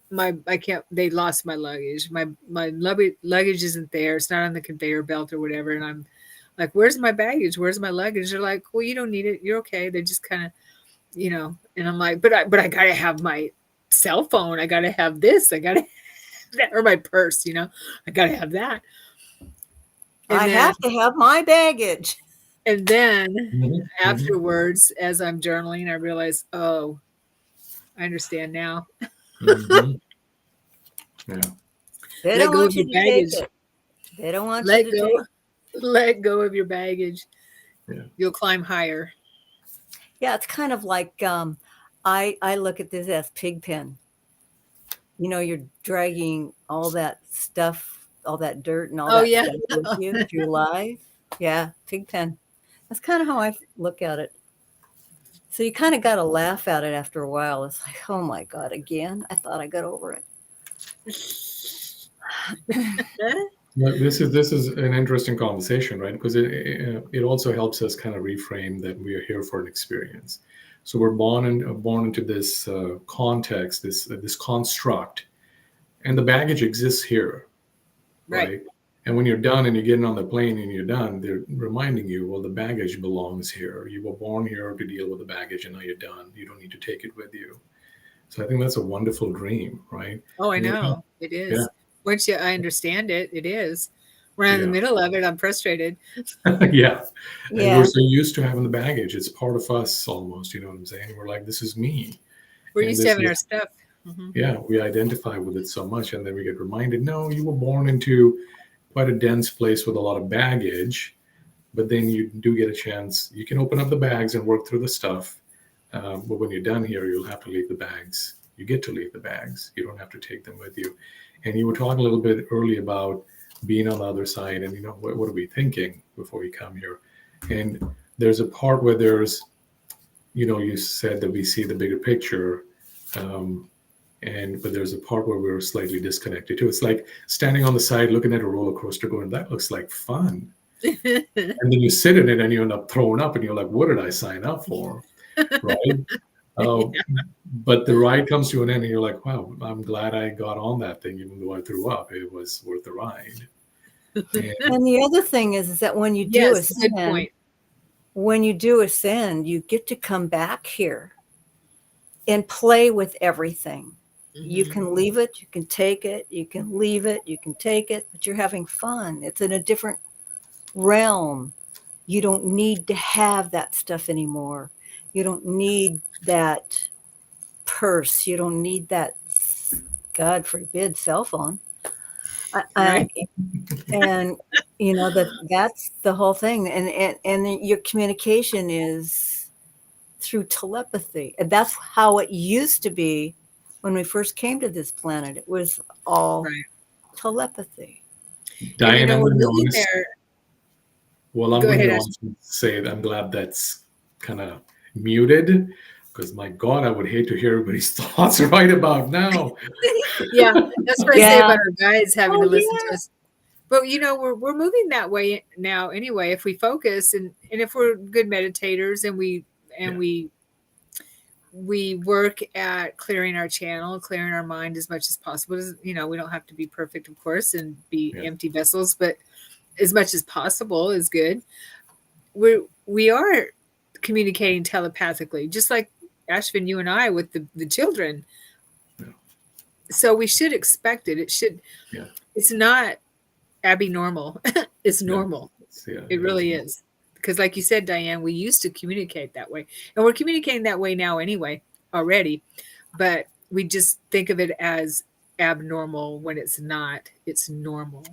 they lost my luggage. My luggage isn't there. It's not on the conveyor belt or whatever. And I'm like, where's my baggage? Where's my luggage? They're like, well, you don't need it. You're okay. They just kind of, and I'm like, but I gotta have my cell phone. I gotta have this. I gotta have that, or my purse, I gotta have that. I have to have my baggage. And then afterwards, as I'm journaling, I realize, oh, I understand now. Yeah. They don't want you to take it. They don't want you to take it. Let go of your baggage. Yeah. You'll climb higher. Yeah, it's kind of like I look at this as pig pen. You're dragging all that stuff, all that dirt and all that stuff with you through life. Yeah, pig pen. That's kind of how I look at it. So you kind of got to laugh at it after a while. It's like, oh my God, again? I thought I got over it. Well, this is an interesting conversation, right? Because it also helps us kind of reframe that we are here for an experience. So we're born into this context, this construct, and the baggage exists here, right? And when you're done and you're getting on the plane and you're done, they're reminding you, well, the baggage belongs here. You were born here to deal with the baggage, and now you're done. You don't need to take it with you. So I think that's a wonderful dream, right? Oh, I know. It is. Yeah. Once I understand it, it is. When I'm in the middle of it, I'm frustrated. Yeah. And we're so used to having the baggage. It's part of us almost, you know what I'm saying? We're like, this is me. We're used to having our stuff. Yeah, we identify with it so much, and then we get reminded, no, you were born into quite a dense place with a lot of baggage, but then you do get a chance. You can open up the bags and work through the stuff, but when you're done here, you'll have to leave the bags. You get to leave the bags. You don't have to take them with you. And you were talking a little bit earlier about being on the other side, and what are we thinking before we come here? And there's a part where there's, you said that we see the bigger picture, but there's a part where we're slightly disconnected too. It's like standing on the side looking at a roller coaster going, that looks like fun. And then you sit in it and you end up throwing up and you're like, what did I sign up for? Right? But the ride comes to an end and you're like, wow, I'm glad I got on that thing, even though I threw up. It was worth the ride. And the other thing is that when you do ascend, you get to come back here and play with everything. You can leave it, you can take it, you can leave it, you can take it, but you're having fun. It's in a different realm. You don't need to have that stuff anymore. You don't need that purse. You don't need that, God forbid, cell phone. And that's the whole thing. And your communication is through telepathy. And that's how it used to be when we first came to this planet. It was all Right. telepathy. And Diane, I'm we're going to be moving honest. there. Well, I'm Go going to ahead, be Ash. honest and say that I'm glad that's kind of muted, because my God, I would hate to hear everybody's thoughts right about now. Yeah, that's what I say Yeah. about our guides having Oh, to listen yeah. to us. But we're moving that way now anyway. If we focus and if we're good meditators and Yeah. we work at clearing our channel, clearing our mind as much as possible. We don't have to be perfect, of course, and be Yeah. empty vessels, but as much as possible is good. We are communicating telepathically, just like Ashvin, you and I with the children. Yeah. So we should expect it. Yeah. It's not abnormal. It's No. normal. Yeah, It really is. Because like you said, Diane, we used to communicate that way. And we're communicating that way now anyway, already. But we just think of it as abnormal when it's not. It's normal.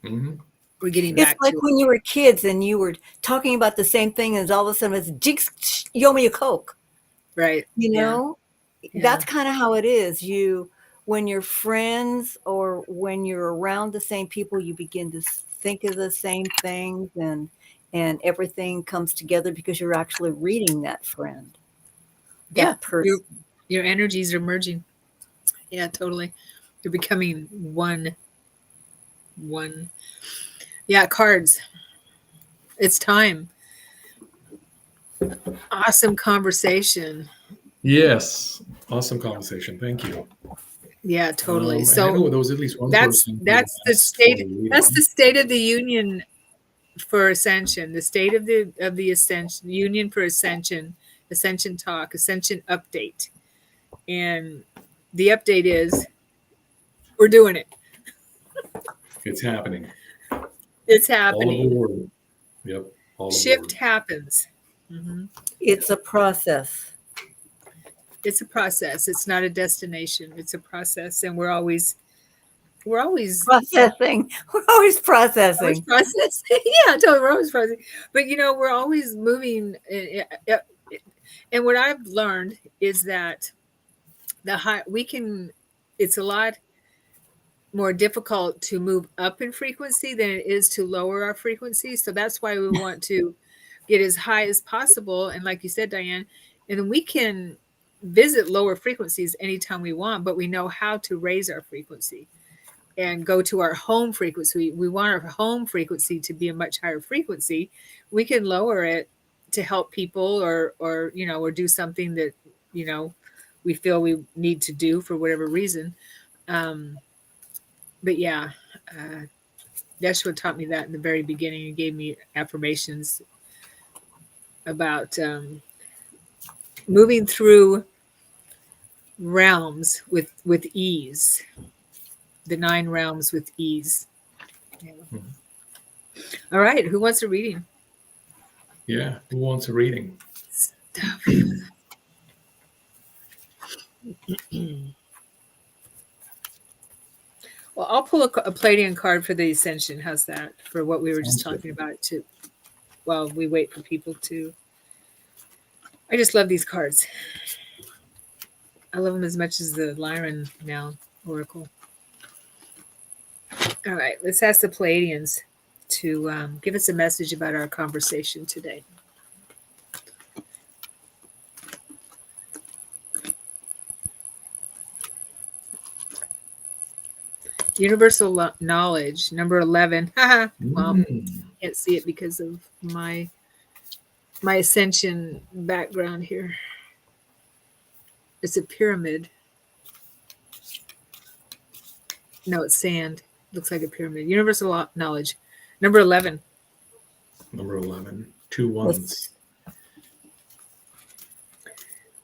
Mm-hmm. We're getting It's back like to it. when you were kids and you were talking about the same thing, and all of a sudden it's jinx, you owe me a Coke. Right. You Yeah. know, that's kind of how it is. When you're friends or when you're around the same people, you begin to think of the same things, and everything comes together because you're actually reading that friend, Yeah. that person. Your energies are merging. Yeah, totally. You're becoming one. Yeah, cards. It's time. Awesome conversation. Yes. Awesome conversation. Thank you. Yeah, totally. And I So know there was at least one that's person who that's the asked for a state that's reading. the state of the union for Ascension, the state of the Ascension Union for Ascension, Ascension talk, Ascension update. And the update is we're doing it. It's happening. It's All happening. aboard. Yep. All Shift aboard. happens. Mhm. It's a process. It's a process. It's not a destination. It's a process, and we're always Processing. We're always processing. processing. Yeah, totally. We're always processing. But we're always moving. And what I've learned is that the high we can. It's a lot more difficult to move up in frequency than it is to lower our frequency. So that's why we want to get as high as possible. And like you said, Diane, and then we can visit lower frequencies anytime we want, but we know how to raise our frequency and go to our home frequency. We want our home frequency to be a much higher frequency. We can lower it to help people or do something that, we feel we need to do for whatever reason. But yeah, that's what taught me that in the very beginning. He gave me affirmations about moving through realms with ease, the 9 realms with ease. Yeah. All right, who wants a reading? Yeah. Who wants a reading? Stuff. Well, I'll pull a Palladian card for the Ascension. How's that? For what we were just Sounds talking good. about too. While we wait for people to. I just love these cards. I love them as much as the Lyran now Oracle. All right, let's ask the Palladians to give us a message about our conversation today. Universal knowledge, number 11. Haha. Well, can't see it because of my Ascension background here. It's a pyramid. No, it's sand. Looks like a pyramid. Universal knowledge, number 11. Number 11. 2 ones.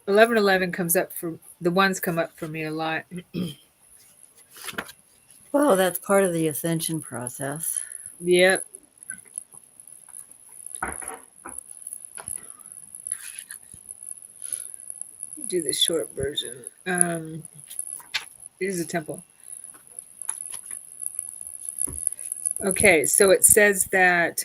11 comes up for the ones come up for me a lot. Well, that's part of the ascension process. Yep. Do the short version. Here's a temple. Okay, so it says that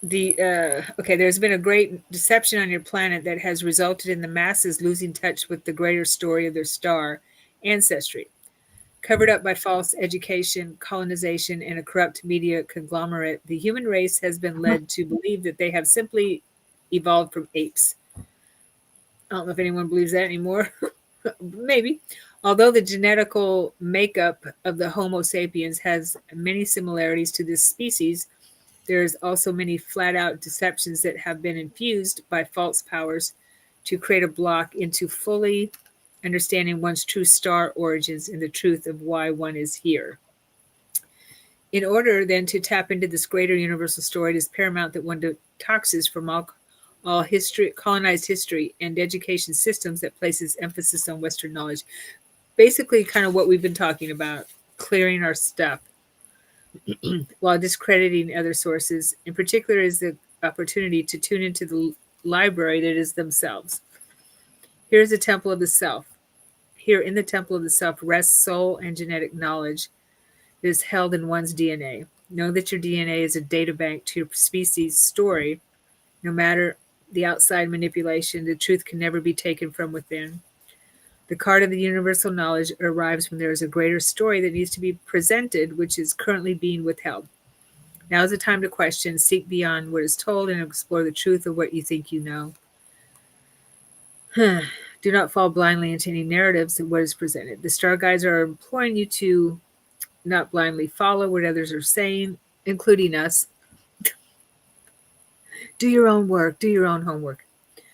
there's been a great deception on your planet that has resulted in the masses losing touch with the greater story of their star ancestry. Covered up by false education, colonization, and a corrupt media conglomerate, the human race has been led to believe that they have simply evolved from apes. I don't know if anyone believes that anymore. Maybe. Although the genetical makeup of the Homo sapiens has many similarities to this species, there's also many flat out deceptions that have been infused by false powers to create a block into fully understanding one's true star origins and the truth of why one is here. In order then to tap into this greater universal story, it is paramount that one detoxes from all history, colonized history, and education systems that places emphasis on Western knowledge. Basically, kind of what we've been talking about, clearing our stuff while discrediting other sources. In particular, is the opportunity to tune into the library that is themselves. Here's the temple of the self. Here in the temple of the self rests soul and genetic knowledge that is held in one's DNA. Know that your DNA is a data bank to your species' story. No matter the outside manipulation, the truth can never be taken from within. The card of the universal knowledge arrives when there is a greater story that needs to be presented, which is currently being withheld. Now is the time to question, seek beyond what is told, and explore the truth of what you think you know. Do not fall blindly into any narratives of what is presented. The star guides are imploring you to not blindly follow what others are saying, including us. Do your own work, do your own homework.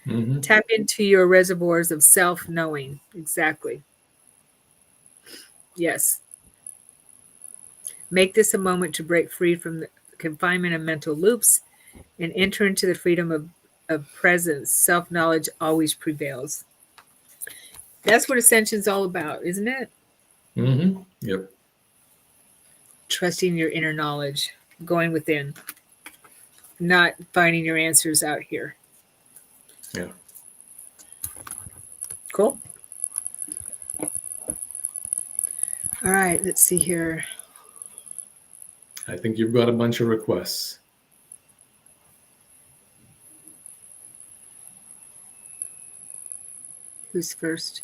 Mm-hmm. Tap into your reservoirs of self knowing. Exactly. Yes. Make this a moment to break free from the confinement of mental loops and enter into the freedom of presence. Self knowledge always prevails. That's what Ascension's all about, isn't it? Mm-hmm. Yep. Trusting your inner knowledge, going within, not finding your answers out here. Yeah. Cool. All right, let's see here. I think you've got a bunch of requests. Who's first?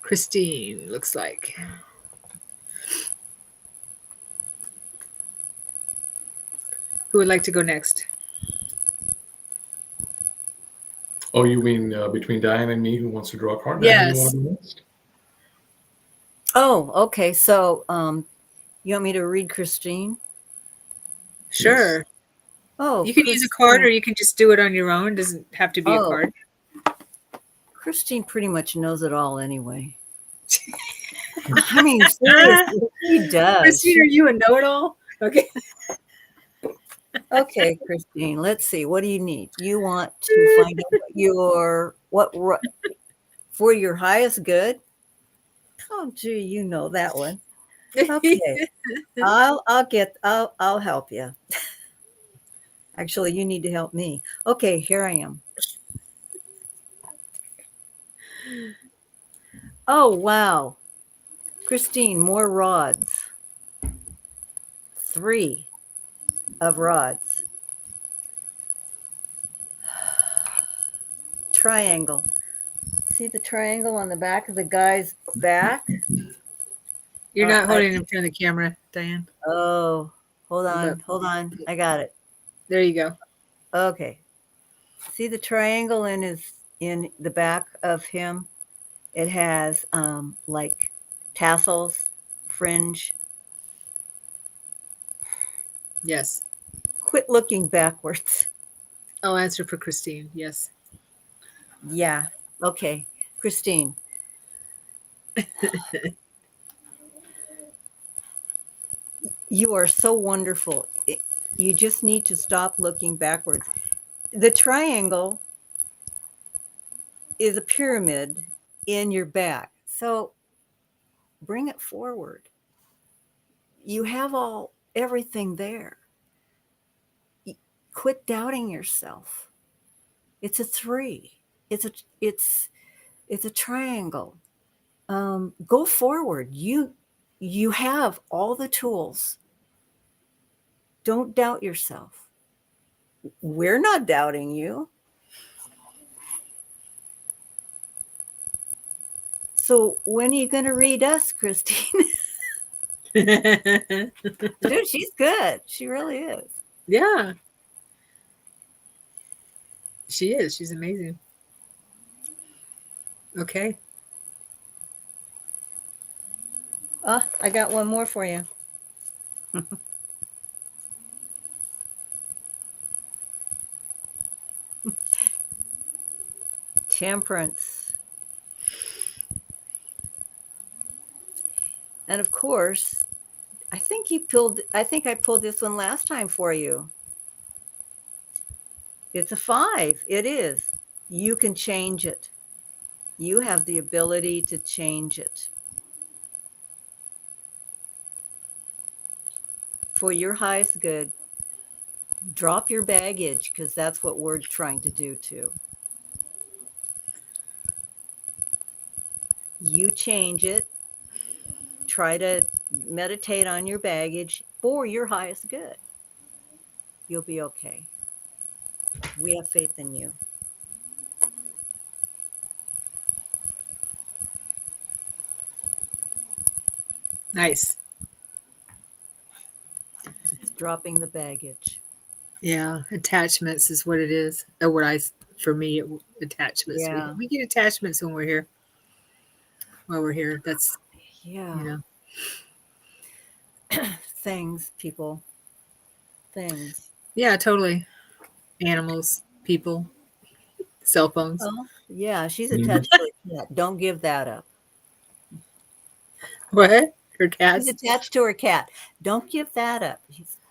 Christine, looks like. Who would like to go next? Oh, you mean between Diane and me, who wants to draw a card? Diane, you want Yes. to go next? Oh, okay. So, you want me to read Christine? Sure. Yes. Oh, You can use a card or Christine. you can just do it on your own. It doesn't have to be a Oh, card. Christine pretty much knows it all anyway. I mean, seriously, she does. Christine, are you a know-it-all? Okay. Okay, Christine, let's see. What do you need? You want to find out for your highest good? Oh, gee, you know that one. Okay. I'll help you. Actually, you need to help me. Okay, here I am. Oh, wow. Christine, more rods. 3 of rods. Triangle. See the triangle on the back of the guy's back? You're not holding it in front of the camera, Diane. Oh, hold But on. I got it. there you go. Okay. See the triangle in the back of him? It has like tassels, fringe. Yes. Quit looking backwards. I'll answer for Christine. Yes. Yeah. Okay. Christine. You are so wonderful. You just need to stop looking backwards. The triangle is a pyramid in your back. So bring it forward. You have everything there. Quit doubting yourself. It's a 3. It's It's a triangle. Go forward. You have all the tools. Don't doubt yourself. We're not doubting you. So when are you going to read us, Christine? Dude, she's good. She really is. Yeah. She is. She's amazing. Okay. I got one more for you. Temperance. And of course, I think I pulled this one last time for you. It's a 5. It is. You can change it. You have the ability to change it for your highest good. Drop your baggage, because that's what we're trying to do too. You change it. Try to meditate on your baggage for your highest good. You'll be okay. We have faith in you. Nice. It's dropping the baggage. Yeah. Attachments is what it is. For me, attachments. Yeah. We get attachments when we're here. While we're here. That's, Yeah. Things, people. Things. Yeah, totally. Animals, people, cell phones. Oh, yeah. She's attached to a cat. Don't give that up. What? Her She's cats? attached to her cat. Don't give that up.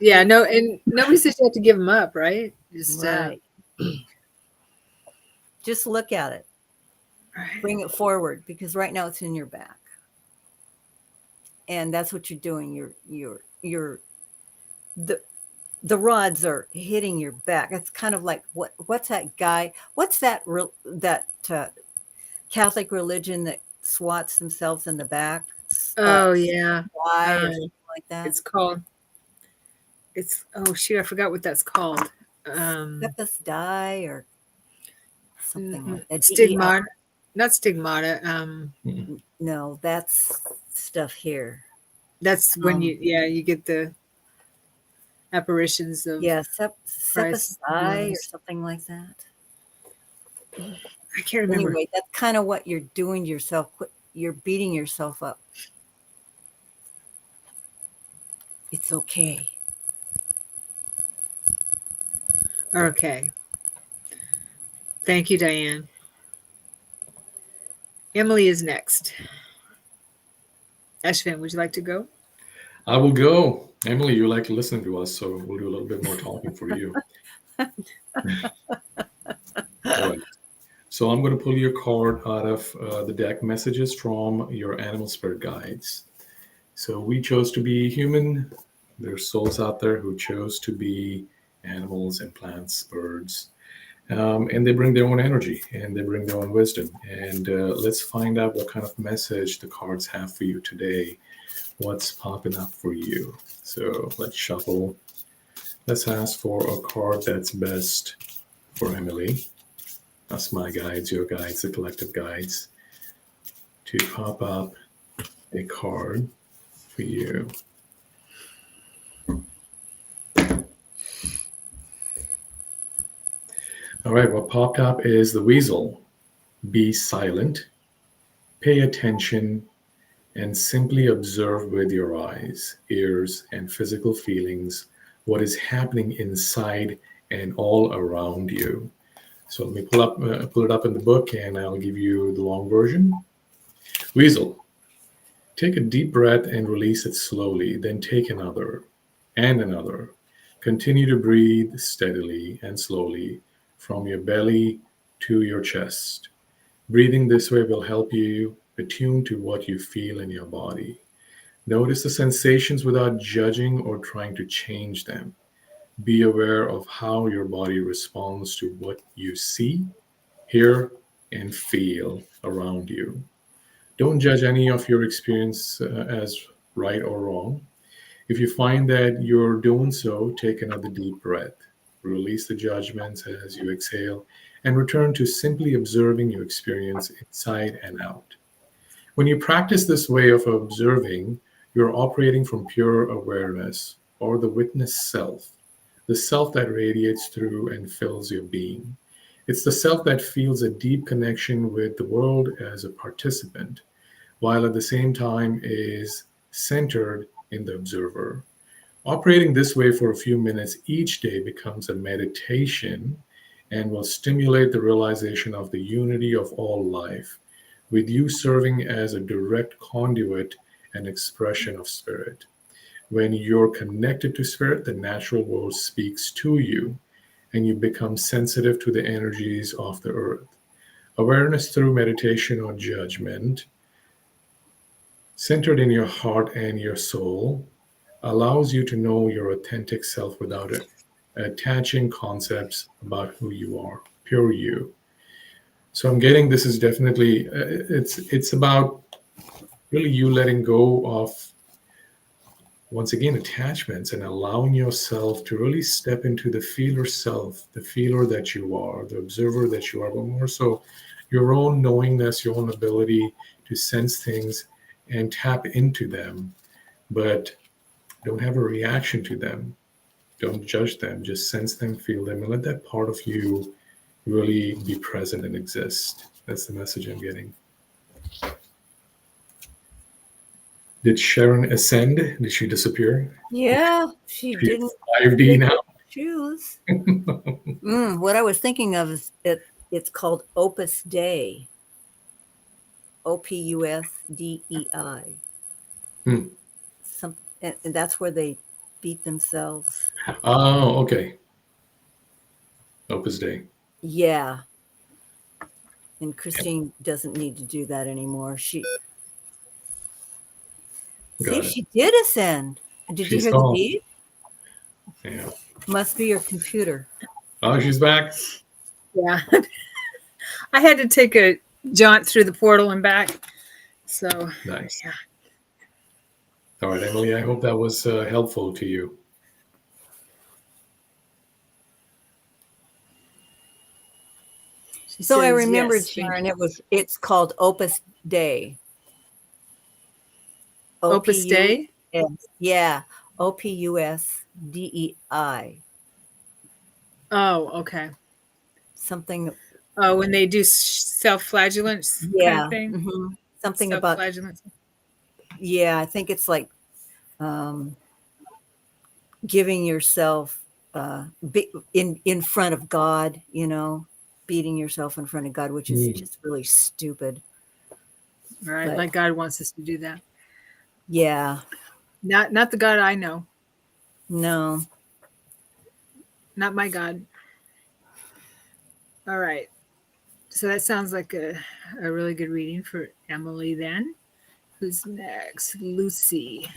Yeah, no, and nobody says you have to give them up, right? Just Right. Just look at it. right. Bring it forward, because right now it's in your back. And that's what you're doing. The rods are hitting your back. It's kind of like what's that guy? What's that Catholic religion that swats themselves in the back? Oh yeah. Why or something like that? It's called. It's oh shoot, I forgot what that's called. Stepus die or something like that. Stigmata, not stigmata. No, that's stuff here. That's when you get the apparitions of Stepus die or something like that. I can't remember. Anyway, that's kind of what you're doing to yourself. You're beating yourself up. It's okay. Okay. Thank you, Diane. Emily is next. Ashvin, would you like to go? I will go. Emily, you like to listen to us, so we'll do a little bit more talking for you. All right. So I'm going to pull your card out of the deck, Messages from Your Animal Spirit Guides. So we chose to be human. There's souls out there who chose to be animals and plants, birds. And they bring their own energy and they bring their own wisdom. And let's find out what kind of message the cards have for you today. What's popping up for you? So let's shuffle. Let's ask for a card that's best for Emily. That's my guides, your guides, the collective guides, to pop up a card for you. All right, what popped up is the weasel. Be silent, pay attention, and simply observe with your eyes, ears, and physical feelings what is happening inside and all around you. So let me pull it up in the book, and I'll give you the long version. Weasel, take a deep breath and release it slowly, then take another and another. Continue to breathe steadily and slowly from your belly to your chest. Breathing this way will help you attune to what you feel in your body. Notice the sensations without judging or trying to change them. Be aware of how your body responds to what you see, hear, and feel around you. Don't judge any of your experience as right or wrong. If you find that you're doing so, take another deep breath. Release the judgments as you exhale and return to simply observing your experience inside and out. When you practice this way of observing, you're operating from pure awareness or the witness self, the self that radiates through and fills your being. It's the self that feels a deep connection with the world as a participant, while at the same time is centered in the observer. Operating this way for a few minutes each day becomes a meditation and will stimulate the realization of the unity of all life, with you serving as a direct conduit and expression of spirit. When you're connected to spirit, the natural world speaks to you and you become sensitive to the energies of the earth. Awareness through meditation on judgment, centered in your heart and your soul, allows you to know your authentic self without it, attaching concepts about who you are, pure you. So I'm getting this is definitely it's about really you letting go of once again attachments and allowing yourself to really step into the feeler self, the feeler that you are, the observer that you are, but more so your own knowingness, your own ability to sense things and tap into them, but don't have a reaction to them. Don't judge them. Just sense them, feel them, and let that part of you really be present and exist. That's the message I'm getting. Did Sharon ascend? Did she disappear? Yeah, she She's didn't 5D take now. off her shoes. What I was thinking of is it's called Opus Dei. OPUSDEI. Hmm. And that's where they beat themselves. Oh, okay. Opus Dei. Yeah. And Christine doesn't need to do that anymore. She Got it. did ascend. Did you She hear the saw. beep? Yeah. Must be your computer. Oh, she's back. Yeah. I had to take a jaunt through the portal and back. So, Nice. yeah. All right, Emily, I hope that was helpful to you. She So I says, remembered, yes, Sharon, it's called Opus Dei. Opus Dei? Yeah. OPUSDEI. Oh, okay. Something. Oh, when they do self-flagellants kind of Yeah. thing? Something about, Self-flagellants. yeah, I think it's like giving yourself in front of God, beating yourself in front of God, which is just really stupid. Right. But Like God wants us to do that. yeah, Not the God I know. no. Not my God. All right. So that sounds like a really good reading for Emily then. Who's next? Lucy.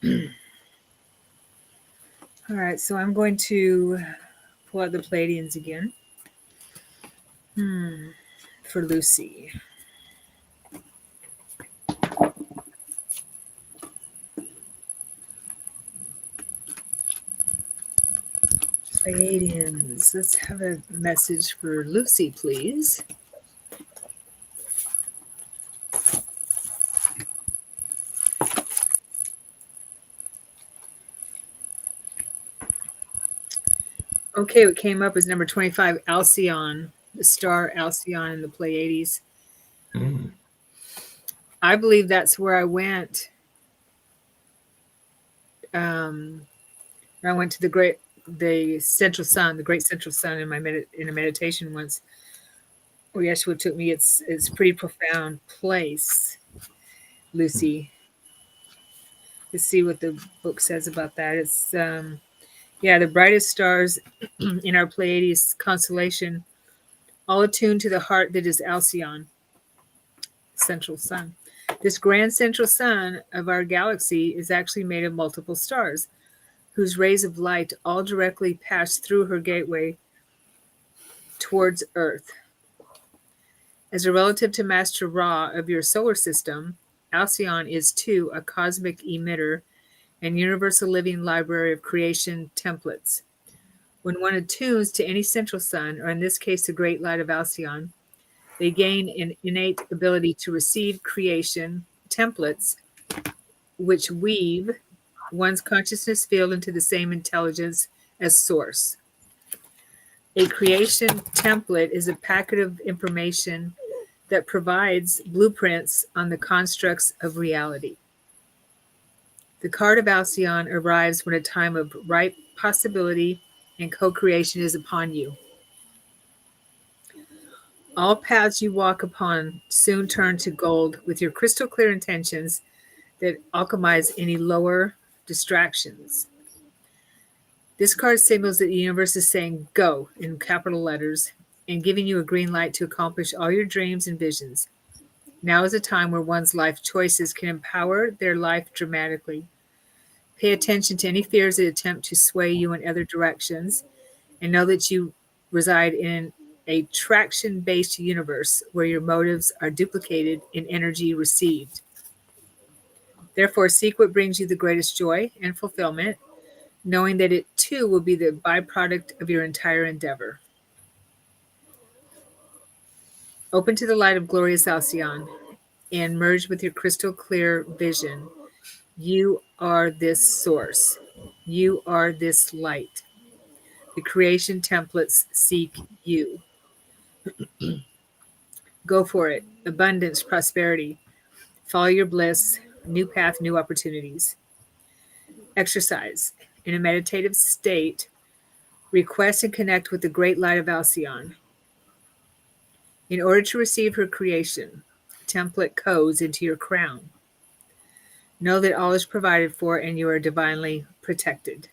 All right. So I'm going to pull out the Palladians again. For Lucy. Palladians. Let's have a message for Lucy, please. Okay, what came up is number 25, Alcyon, the star Alcyon in the Pleiades. Mm. I believe that's where I went. I went to the central sun, the great central sun in in a meditation once. Where Yeshua took me. It's a pretty profound place, Lucy. Let's see what the book says about that. It's the brightest stars in our Pleiades constellation, all attuned to the heart that is Alcyon, central sun. This grand central sun of our galaxy is actually made of multiple stars, whose rays of light all directly pass through her gateway towards Earth. As a relative to Master Ra of your solar system, Alcyon is too a cosmic emitter and universal living library of creation templates. When one attunes to any central sun, or in this case the great light of Alcyon, they gain an innate ability to receive creation templates which weave one's consciousness field into the same intelligence as source. A creation template is a packet of information that provides blueprints on the constructs of reality. The card of Alcyon arrives when a time of ripe possibility and co-creation is upon you. All paths you walk upon soon turn to gold with your crystal clear intentions that alchemize any lower distractions. This card signals that the universe is saying go in capital letters and giving you a green light to accomplish all your dreams and visions. Now is a time where one's life choices can empower their life dramatically. Pay attention to any fears that attempt to sway you in other directions, and know that you reside in a traction-based universe where your motives are duplicated in energy received. Therefore, seek what brings you the greatest joy and fulfillment, knowing that it too will be the byproduct of your entire endeavor. Open to the light of glorious Alcyon and merge with your crystal clear vision. You are this source. You are this light. The creation templates seek you. Go for it. Abundance, prosperity. Follow your bliss. New path, new opportunities. Exercise. In a meditative state, request and connect with the great light of Alcyon. In order to receive her creation, template codes into your crown. Know that all is provided for and you are divinely protected.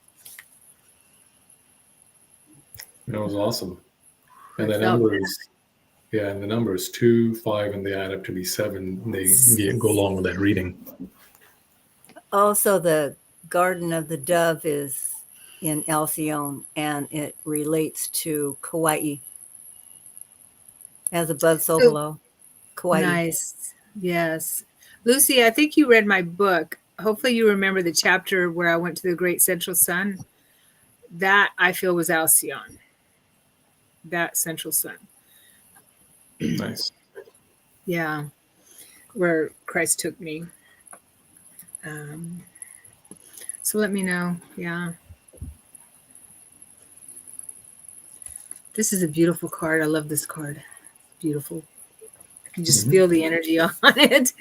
That was awesome. And the numbers, yeah, and the numbers 2, 5, and they add up to be 7. They go along with that reading. Also, the Garden of the Dove is in Alcyon, and it relates to Kauai. As above, so below. Kauai. Nice. Yes. Lucy, I think you read my book. Hopefully you remember the chapter where I went to the Great Central Sun. That I feel was Alcyon. That central sun. Nice. Yeah. Where Christ took me. So let me know. Yeah. This is a beautiful card. I love this card. Beautiful. I can just feel the energy on it.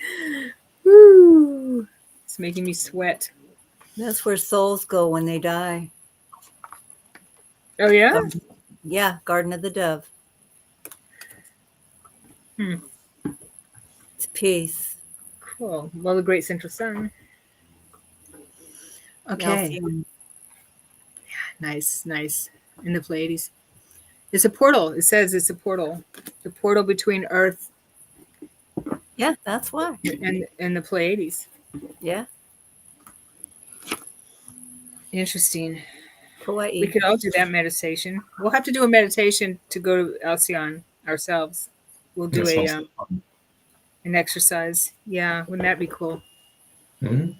Woo! It's making me sweat. That's where souls go when they die. Oh, yeah? Yeah, Garden of the Dove. It's peace. Cool. Well, the Great Central Sun. Okay. Alcyon. Nice, nice. In the Pleiades. It's a portal. It says it's a portal. The portal between Earth Yeah, that's why. and the Pleiades. Yeah. Interesting. Kauai. We could all do that meditation. We'll have to do a meditation to go to Alcyon ourselves. We'll do an exercise. Yeah, wouldn't that be cool? Mm-hmm.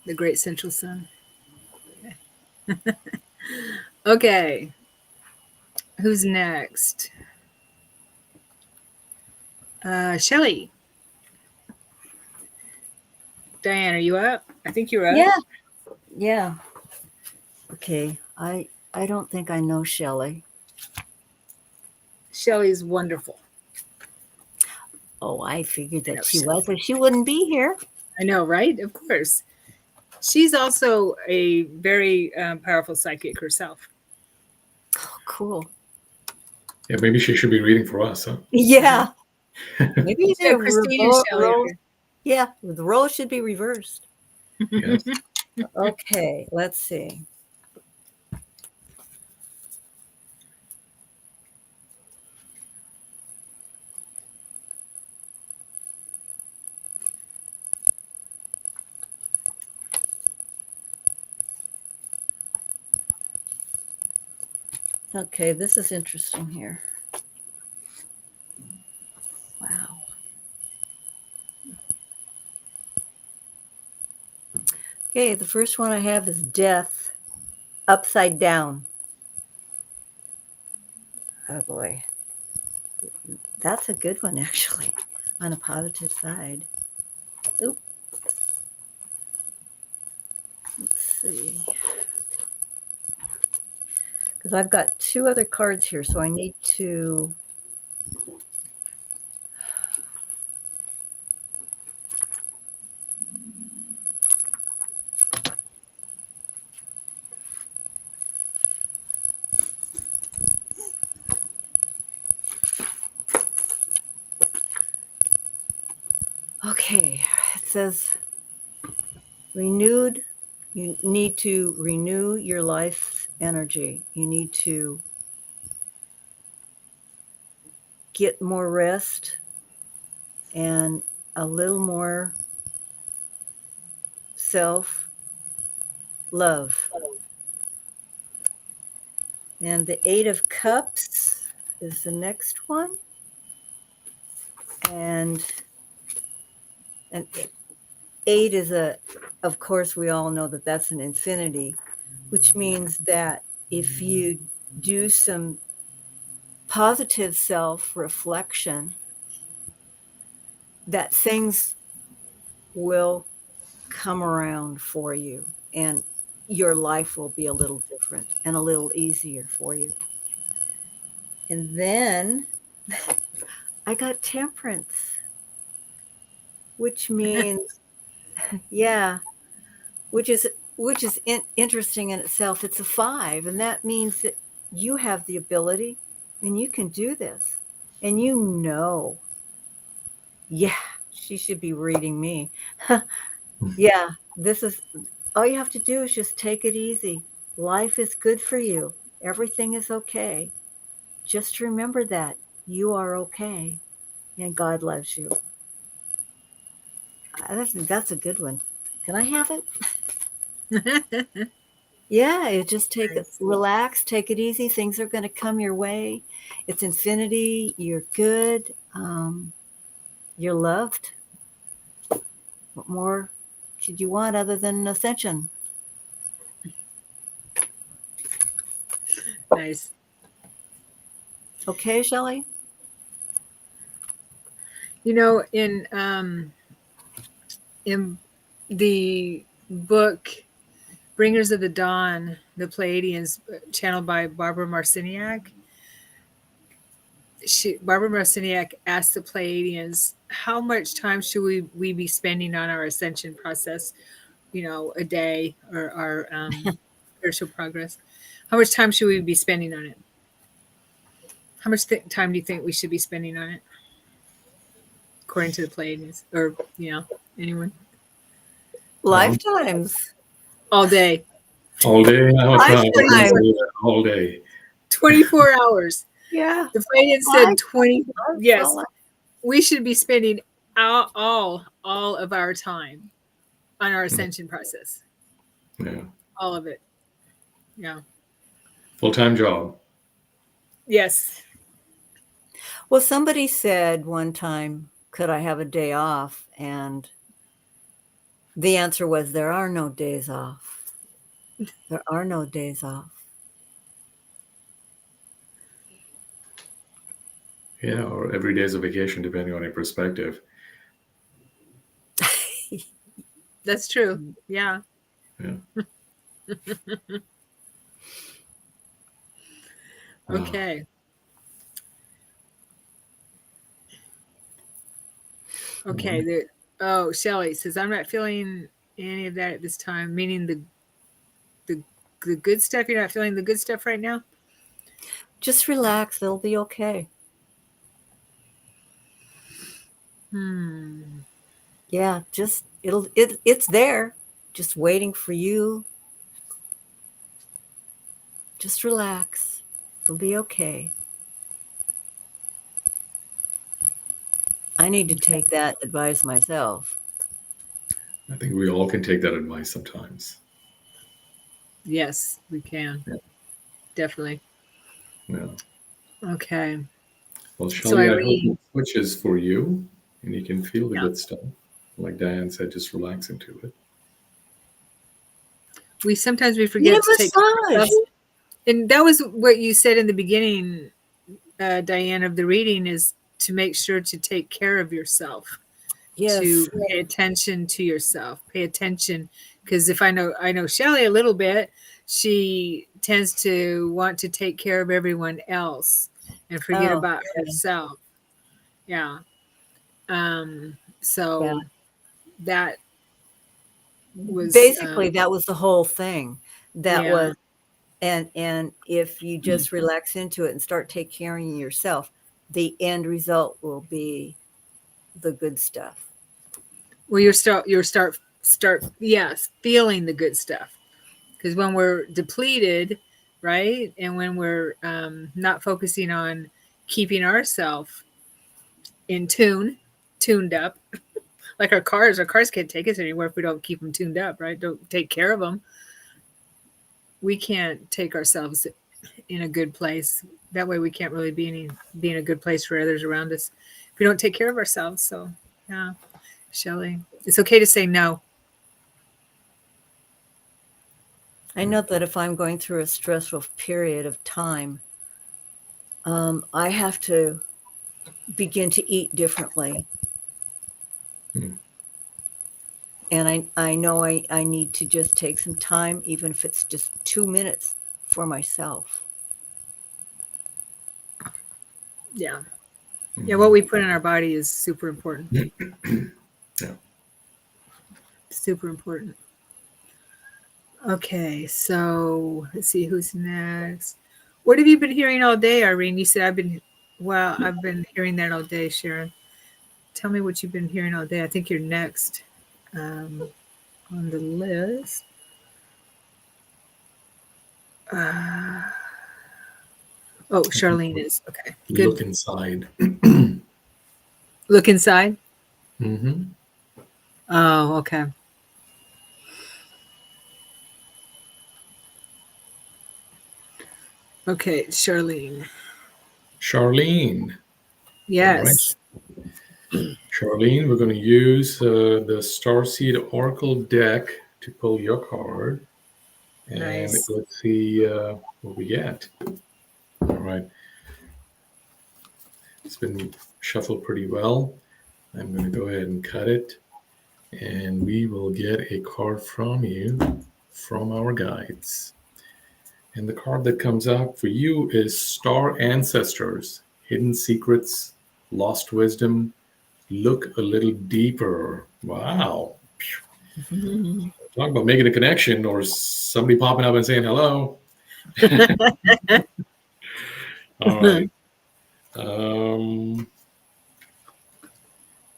The Great Central Sun. Okay. Okay. Who's next? Shelly. Diane, are you up? I think you're up. Yeah. Yeah. Okay. I don't think I know Shelley. Shelly's wonderful. Oh, I figured that she was, or she wouldn't be here. I know, right? Of course. She's also a very powerful psychic herself. Oh, cool. Yeah, maybe she should be reading for us, huh? Yeah. Maybe Yeah, Christine and Shelley. Yeah, the role should be reversed. Yes. Okay, let's see. Okay, this is interesting here. Wow. Okay, the first one I have is death upside down. Oh boy. That's a good one, actually, on a positive side. Oop. Let's see. Because I've got two other cards here, so I need to. Okay, it says renewed. You need to renew your life energy. You need to get more rest and a little more self love. And the Eight of Cups is the next one. And an eight is of course, we all know that that's an infinity, which means that if you do some positive self reflection, that things will come around for you and your life will be a little different and a little easier for you. And then I got temperance, which means, yeah, which is interesting in itself. It's a 5, and that means that you have the ability and you can do this. And yeah, she should be reading me. Yeah, this is all you have to do is just take it easy. Life is good for you. Everything is okay. Just remember that you are okay and God loves you. That's a good one. Can I have it? Yeah, you just take it, Nice. relax, take it easy. Things are going to come your way. It's infinity. You're good. You're loved. What more could you want other than ascension? Nice. Okay, Shelley? You know, in the book Bringers of the Dawn, the Pleiadians, channeled by Barbara Marciniak, Barbara Marciniak asked the Pleiadians, how much time should we be spending on our ascension process, you know, a day, or our spiritual progress? How much time should we be spending on it? How much time do you think we should be spending on it, according to the Pleiadians? Or, you know, anyone? Lifetimes. All day. All day. Lifetime. All day. 24 hours. Yeah. The Pleiadians said 20. Yes. Well, We should be spending all of our time on our ascension process. Yeah. All of it. Yeah. Full-time job. Yes. well, somebody said one time, could I have a day off? And the answer was, there are no days off. There are no days off. Yeah, or every day is a vacation, depending on your perspective. That's true. Yeah. Yeah. Okay. Okay. Shelley says, I'm not feeling any of that at this time, meaning the good stuff. You're not feeling the good stuff right now? Just relax. It'll be okay. Yeah, just it's there, just waiting for you. Just relax. It'll be okay. I need to take that advice myself. I think we all can take that advice sometimes. Yes, we can. Yeah. Definitely. Yeah. Okay. Well, So Shelley, I hope Irene, it switches for you and you can feel the yeah. good stuff. Like Diane said, just relax into it. sometimes we Get forget a to take care of massage. ourselves. And that was what you said in the beginning, Diane, of the reading, is to make sure to take care of yourself, Yes. to pay attention to yourself, pay attention. Because if I know Shelley a little bit, she tends to want to take care of everyone else and forget Oh, about yeah. herself. Yeah. So Yeah. that was Basically, that was the whole thing. That yeah. was, and if you just relax into it and start taking care of yourself, the end result will be the good stuff. Well, you start yes, feeling the good stuff. Because when we're depleted, right, and when we're not focusing on keeping ourselves in tuned up, like our cars can't take us anywhere if we don't keep them tuned up, right? Don't take care of them. We can't take ourselves in a good place. That way, we can't really be in a good place for others around us if we don't take care of ourselves. So, yeah, Shelley, it's okay to say no. I know that if I'm going through a stressful period of time, I have to begin to eat differently. And I know I need to just take some time, even if it's just 2 minutes for myself. Yeah. Yeah, what we put in our body is super important. Yeah. Super important. Okay, so let's see who's next. What have you been hearing all day, Irene? You said I've been hearing that all day, Sharon. Tell me what you've been hearing all day. I think you're next on the list. Oh, Charlene is. Okay, good. Look inside. Look inside. Mm-hmm. Oh, okay. Okay, Charlene. Charlene. Yes. All right. Charlene, we're going to use the Starseed Oracle deck to pull your card. And Nice. let's see what we get. All right. It's been shuffled pretty well. I'm going to go ahead and cut it. And we will get a card from you, from our guides. And the card that comes out for you is Star Ancestors, Hidden Secrets, Lost Wisdom, Look a Little Deeper. Wow. Talk about making a connection or somebody popping up and saying hello. All right.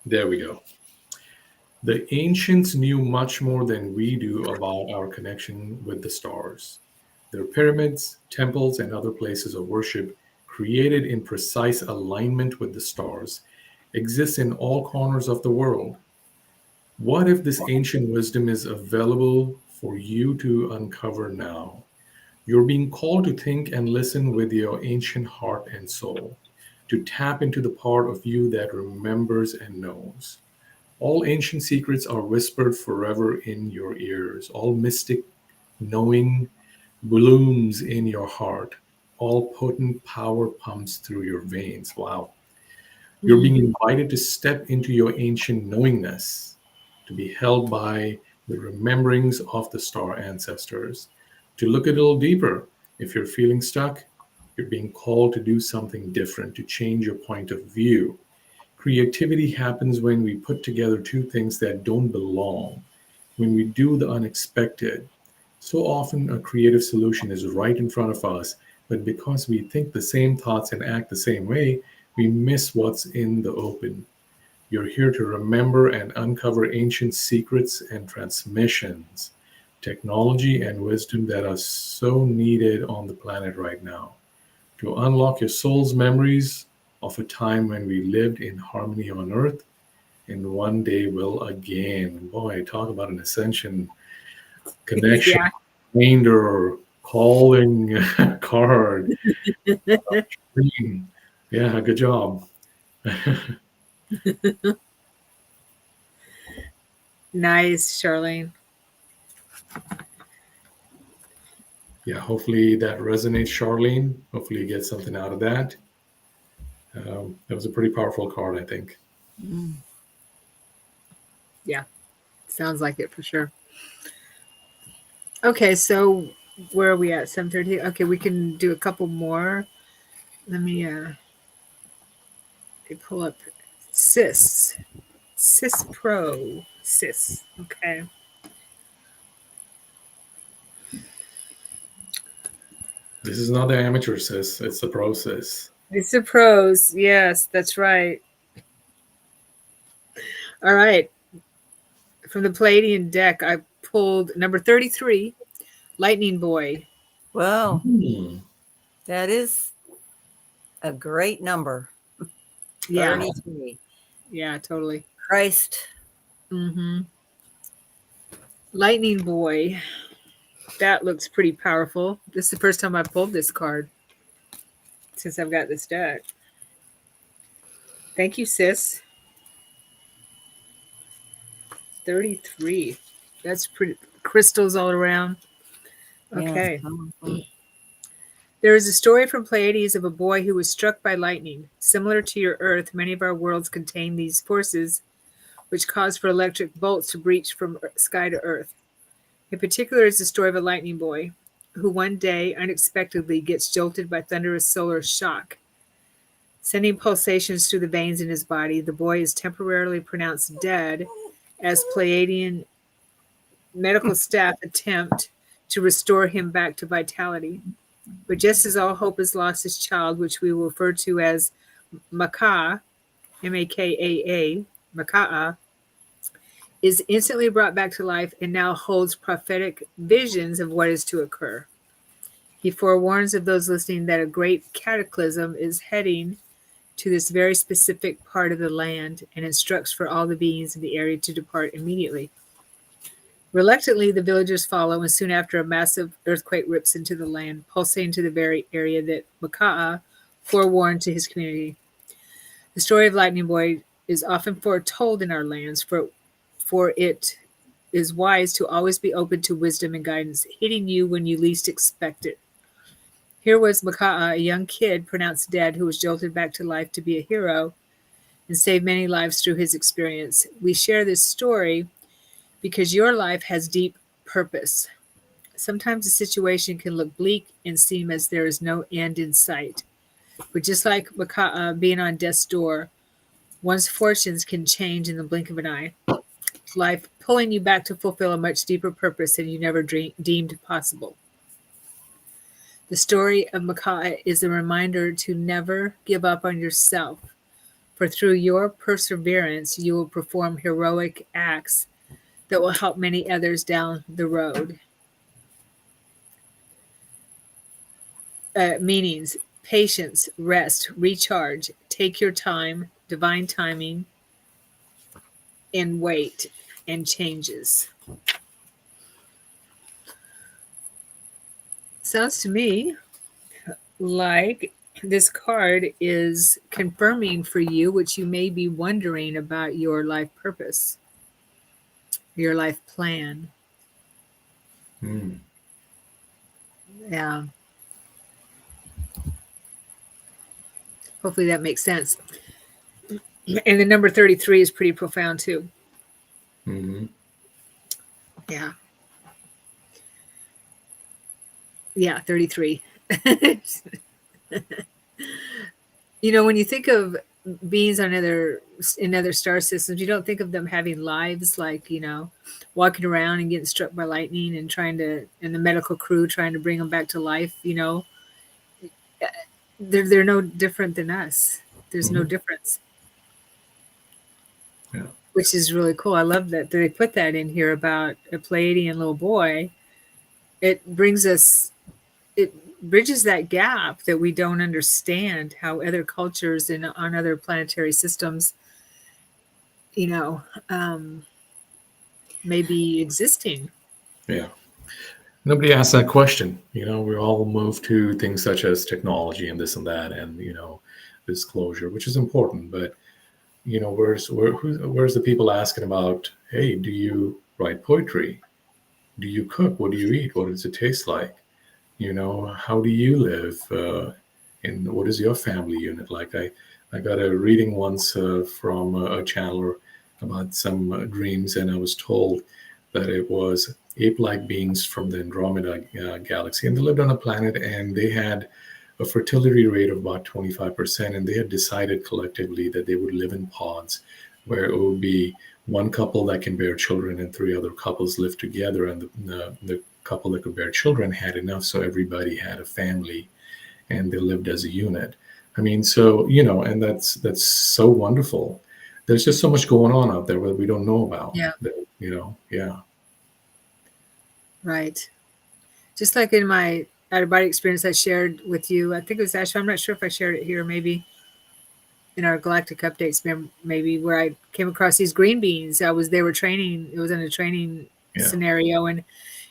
There we go. The ancients knew much more than we do about our connection with the stars. Their pyramids, temples, and other places of worship, created in precise alignment with the stars, exist in all corners of the world. What if this ancient wisdom is available for you to uncover now? You're being called to think and listen with your ancient heart and soul, to tap into the part of you that remembers and knows. All ancient secrets are whispered forever in your ears. All mystic knowing blooms in your heart. All potent power pumps through your veins. Wow. You're being invited to step into your ancient knowingness, to be held by the rememberings of the star ancestors, to look a little deeper. If you're feeling stuck, you're being called to do something different, to change your point of view. Creativity happens when we put together two things that don't belong, when we do the unexpected. So often, a creative solution is right in front of us, but because we think the same thoughts and act the same way, we miss what's in the open. You're here to remember and uncover ancient secrets and transmissions, technology and wisdom that are so needed on the planet right now, to unlock your soul's memories of a time when we lived in harmony on earth and one day will again. Boy, talk about an ascension connection, Yeah. reminder, calling card. Yeah, good job. Nice, Charlene. yeah, hopefully that resonates, Charlene. Hopefully you get something out of that. That was a pretty powerful card, I think. Yeah, sounds like it for sure. Okay, so where are we at? 7:30. Okay, we can do a couple more. Let me pull up Cis Pro. Cis. Okay. This is not the amateur sis, it's the process. It's the pros. Yes, that's right. All right. From the Palladian deck, I pulled number 33, Lightning Boy. Well, Hmm. that is a great number. Yeah. 33. Yeah, totally. Christ. Mm-hmm. Lightning Boy. That looks pretty powerful. This is the first time I pulled this card since I've got this deck. Thank you, sis. 33. That's pretty. Crystals all around. Okay. Yeah. There is a story from Pleiades of a boy who was struck by lightning. Similar to your Earth, many of our worlds contain these forces which cause for electric bolts to breach from sky to Earth. In particular is the story of a lightning boy who one day unexpectedly gets jolted by thunderous solar shock. Sending pulsations through the veins in his body, the boy is temporarily pronounced dead as Pleiadian medical staff attempt to restore him back to vitality. But just as all hope is lost, his child, which we will refer to as Makaa, Makaa, Makaa, is instantly brought back to life and now holds prophetic visions of what is to occur. He forewarns of those listening that a great cataclysm is heading to this very specific part of the land and instructs for all the beings in the area to depart immediately. Reluctantly, the villagers follow, and soon after, a massive earthquake rips into the land, pulsating to the very area that Makaa forewarned to his community. The story of Lightning Boy is often foretold in our lands, for it is wise to always be open to wisdom and guidance, hitting you when you least expect it. Here was Makaa, a young kid pronounced dead, who was jolted back to life to be a hero and save many lives through his experience. We share this story because your life has deep purpose. Sometimes a situation can look bleak and seem as there is no end in sight. But just like Makaa being on death's door, one's fortunes can change in the blink of an eye. Life pulling you back to fulfill a much deeper purpose than you never deemed possible. The story of Makaa is a reminder to never give up on yourself, for through your perseverance, you will perform heroic acts that will help many others down the road. Meanings: patience, rest, recharge, take your time, divine timing, and wait, and changes. Sounds to me like this card is confirming for you what you may be wondering about your life purpose, your life plan. Hmm. Yeah. Hopefully that makes sense. And the number 33 is pretty profound too. Mm-hmm. Yeah. Yeah, 33. You know, when you think of beings on other star systems, you don't think of them having lives like, you know, walking around and getting struck by lightning and and the medical crew trying to bring them back to life, you know. They're no different than us. There's no Mm-hmm. difference. Yeah. Which is really cool. I love that they put that in here about a Pleiadian little boy. It bridges that gap that we don't understand how other cultures and on other planetary systems, you know, may be existing. Yeah. Nobody asked that question. You know, we all move to things such as technology and this and that, and disclosure, which is important. But where's the people asking about? Hey, do you write poetry? Do you cook? What do you eat? What does it taste like? how do you live? And what is your family unit like? I got a reading once from a channeler about some dreams, and I was told that it was ape-like beings from the Andromeda galaxy, and they lived on a planet, and they had a fertility rate of about 25%, and they had decided collectively that they would live in pods, where it would be one couple that can bear children and three other couples live together, and the couple that could bear children had enough, so everybody had a family, and they lived as a unit. I mean, so and that's so wonderful. There's just so much going on out there that we don't know about. Yeah. Yeah. Right. Just like in my out-of-body experience I shared with you, I think it was Ash. I'm not sure if I shared it here, maybe in our galactic updates, maybe where I came across these green beans. They were training. It was in a training scenario, and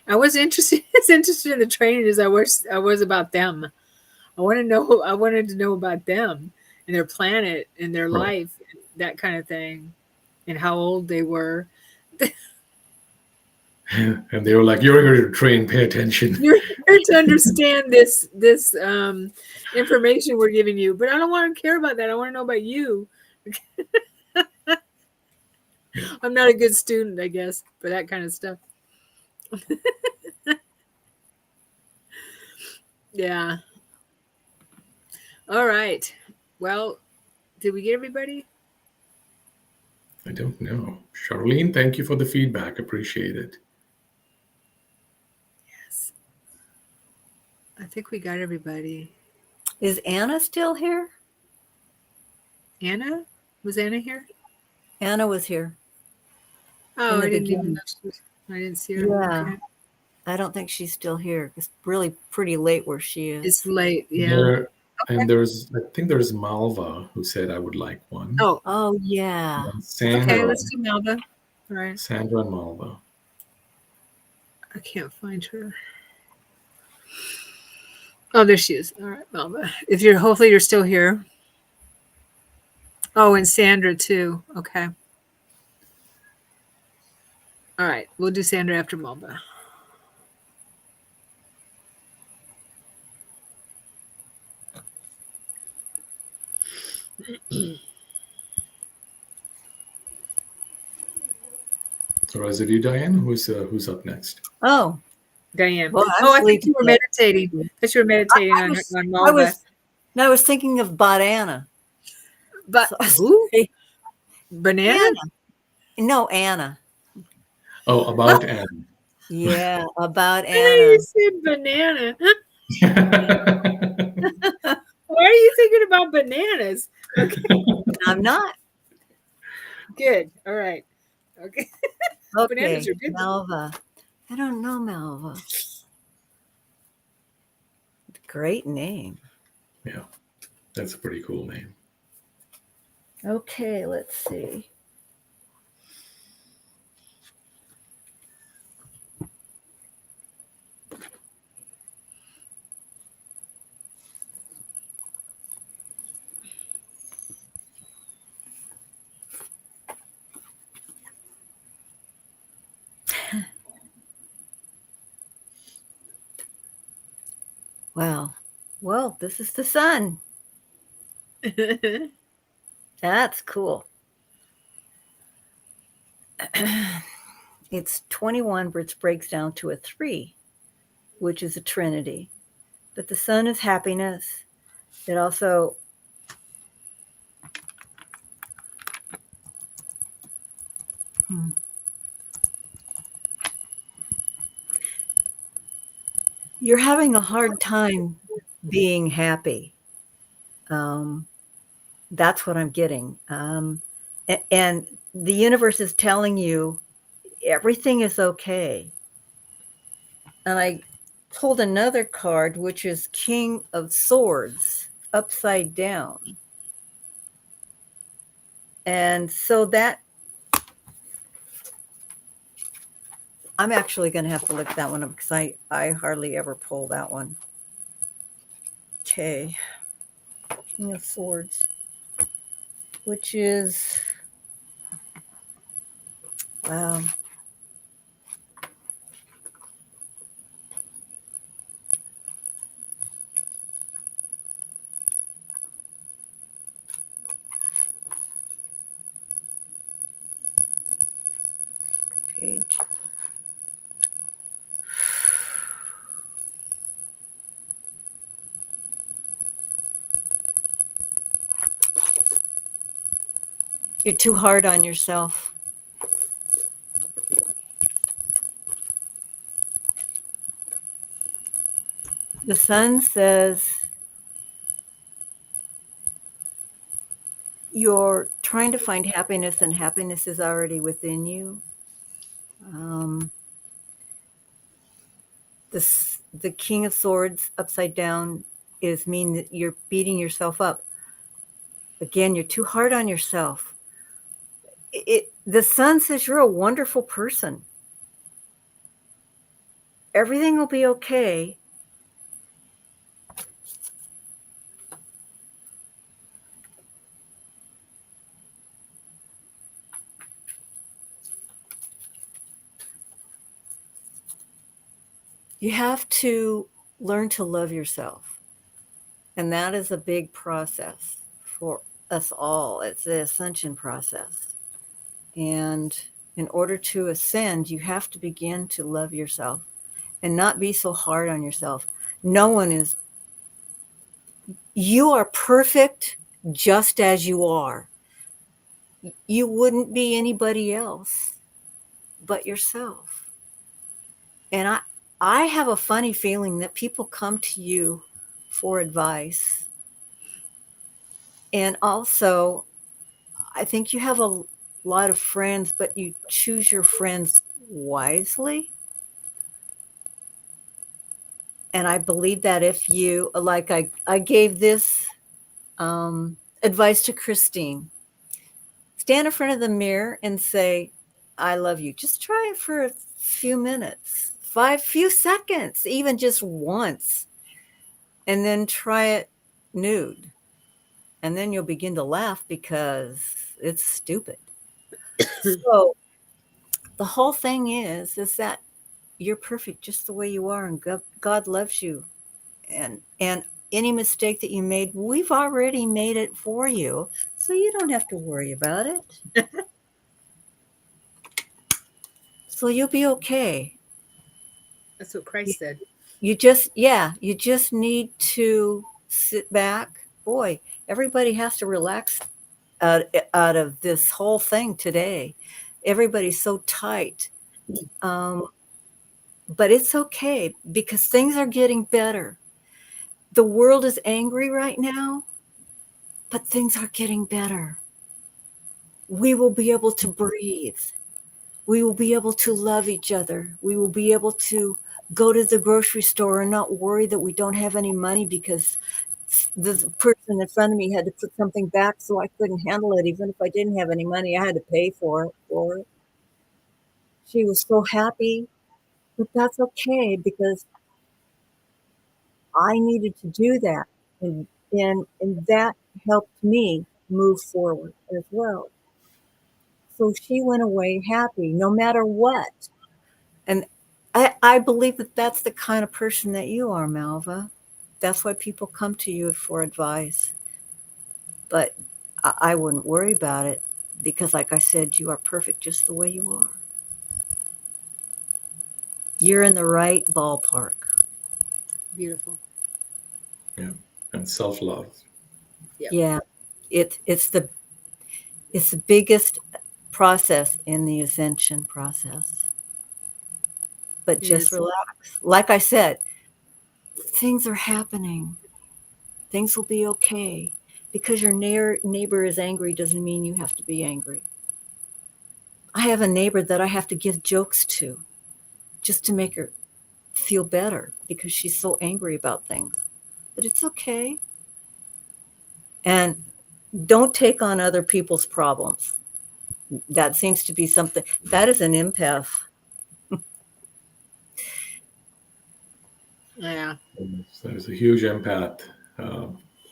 I was interested as interested in the training as I was about them. I wanted to know about them and their planet and their life, that kind of thing, and how old they were. And they were like, "You're here to train. Pay attention. You're here to understand this information we're giving you, but I don't want to care about that. I want to know about you." I'm not a good student, I guess, for that kind of stuff. Yeah. All right. Well, did we get everybody? I don't know. Charlene, thank you for the feedback. Appreciate it. Yes. I think we got everybody. Is Anna still here? Anna? Was Anna here? Anna was here. Oh, I didn't even know I didn't see her. Yeah. Okay. I don't think she's still here. It's really pretty late where she is. It's late, yeah. And I think there's Malva who said I would like one. Oh yeah. Sandra. Okay, let's do Malva. All right. Sandra and Malva. I can't find her. Oh, there she is. All right, Malva. Hopefully you're still here. Oh, and Sandra too. Okay. All right, we'll do Sandra after Malva. Or is it you, Diane? Who's up next? Oh, Diane. Well, I think you were meditating. I thought you were meditating on Malva. I was thinking of Badana. But who? Banana? Anna. No, Anna. Oh, about Anna. Yeah, about Anna. You said banana. Why are you thinking about bananas? Okay. I'm not. Good. All right. Okay. Okay. Bananas are good. Malva. I don't know Malva. Great name. Yeah, that's a pretty cool name. Okay, let's see. Wow. Well, this is the sun. That's cool. It's 21, which breaks down to a 3, which is a trinity. But the sun is happiness. It also you're having a hard time being happy. That's what I'm getting. And the universe is telling you everything is okay. And I pulled another card, which is King of Swords, upside down. And so that, I'm actually going to have to look that one up because I hardly ever pull that one. Okay. King of Swords, which is, wow. You're too hard on yourself. The sun says you're trying to find happiness, and happiness is already within you. Um, the King of Swords upside down is mean that you're beating yourself up. Again, you're too hard on yourself. The sun says you're a wonderful person. Everything will be okay. You have to learn to love yourself. And that is a big process for us all. It's the ascension process. And in order to ascend, you have to begin to love yourself and not be so hard on yourself. No one is, you are perfect just as you are. You wouldn't be anybody else but yourself. And I have a funny feeling that people come to you for advice. And also, I think you have a lot of friends, but you choose your friends wisely. And I believe that if you, like I gave this advice to Christine, stand in front of the mirror and say, I love you. Just try it for a few minutes, few seconds, even just once. And then try it nude. And then you'll begin to laugh because it's stupid. So the whole thing is that you're perfect just the way you are, and God loves you. And any mistake that you made, we've already made it for you, so you don't have to worry about it. So you'll be okay. That's what Christ said. You just need to sit back. Boy, everybody has to relax out of this whole thing today. Everybody's so tight. But it's okay because things are getting better. The world is angry right now, but things are getting better. We will be able to breathe. We will be able to love each other. We will be able to go to the grocery store and not worry that we don't have any money because the person in front of me had to put something back so I couldn't handle it. Even if I didn't have any money, I had to pay for it. She was so happy, but that's okay because I needed to do that. And that helped me move forward as well. So she went away happy no matter what. And I believe that that's the kind of person that you are, Malva. That's why people come to you for advice. But I wouldn't worry about it because, like I said, you are perfect just the way you are. You're in the right ballpark. Beautiful. Yeah. And self-love. Yep. Yeah. It's the biggest process in the ascension process. But just relax. Like I said, things are happening. Things will be okay. Because your neighbor is angry doesn't mean you have to be angry. I have a neighbor that I have to give jokes to just to make her feel better because she's so angry about things. But it's okay. And don't take on other people's problems. That seems to be something that is an empath. Yeah. There's a huge empath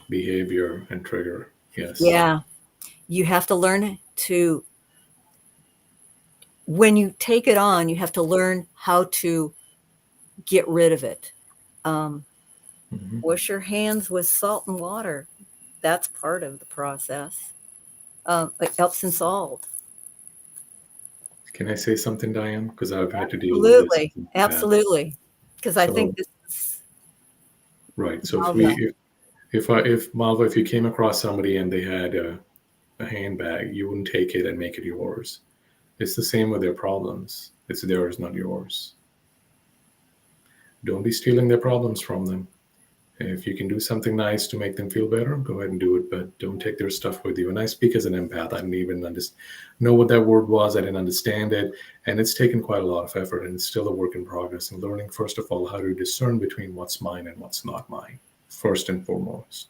behavior and trigger. Yes. Yeah. You have to learn to, when you take it on, you have to learn how to get rid of it. Wash your hands with salt and water. That's part of the process. Epsom salt. Can I say something, Diane? Because I've had to deal with this. Absolutely. Because I think this is right. So if Malva, if you came across somebody and they had a a handbag, you wouldn't take it and make it yours. It's the same with their problems. It's theirs, not yours. Don't be stealing their problems from them. If you can do something nice to make them feel better, go ahead and do it, but don't take their stuff with you. And I speak as an empath. I didn't even know what that word was. I didn't understand it. And it's taken quite a lot of effort, and it's still a work in progress. And learning, first of all, how to discern between what's mine and what's not mine, first and foremost.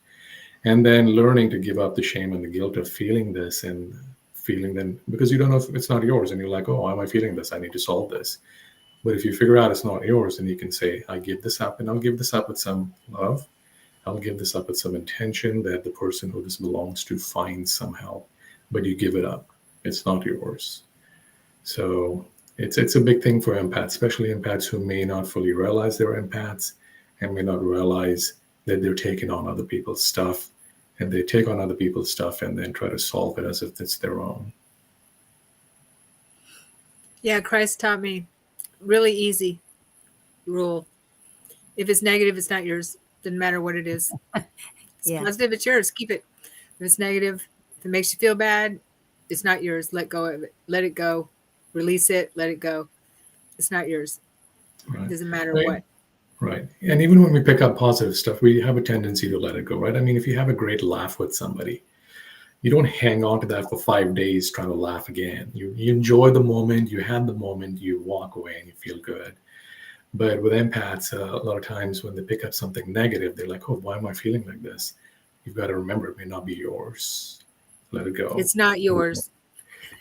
And then learning to give up the shame and the guilt of feeling this and feeling then, because you don't know if it's not yours. And you're like, oh, why am I feeling this? I need to solve this. But if you figure out it's not yours, then you can say, I give this up, and I'll give this up with some love. I'll give this up with some intention that the person who this belongs to finds some help. But you give it up. It's not yours. So it's a big thing for empaths, especially empaths who may not fully realize they're empaths and may not realize that they're taking on other people's stuff. And they take on other people's stuff and then try to solve it as if it's their own. Yeah, Christ taught me really easy rule. If it's negative, it's not yours. Doesn't matter what it is. It's positive, it's yours. Keep it. If it's negative, if it makes you feel bad, it's not yours. Let go of it. Let it go. Release it. Let it go. It's not yours. Right. It doesn't matter Right. what. Right. And even when we pick up positive stuff, we have a tendency to let it go, right? I mean, if you have a great laugh with somebody, you don't hang on to that for 5 days trying to laugh again. You enjoy the moment, you had the moment, you walk away and you feel good. But with empaths, a lot of times when they pick up something negative, they're like, oh, why am I feeling like this? You've got to remember it may not be yours. Let it go. It's not yours.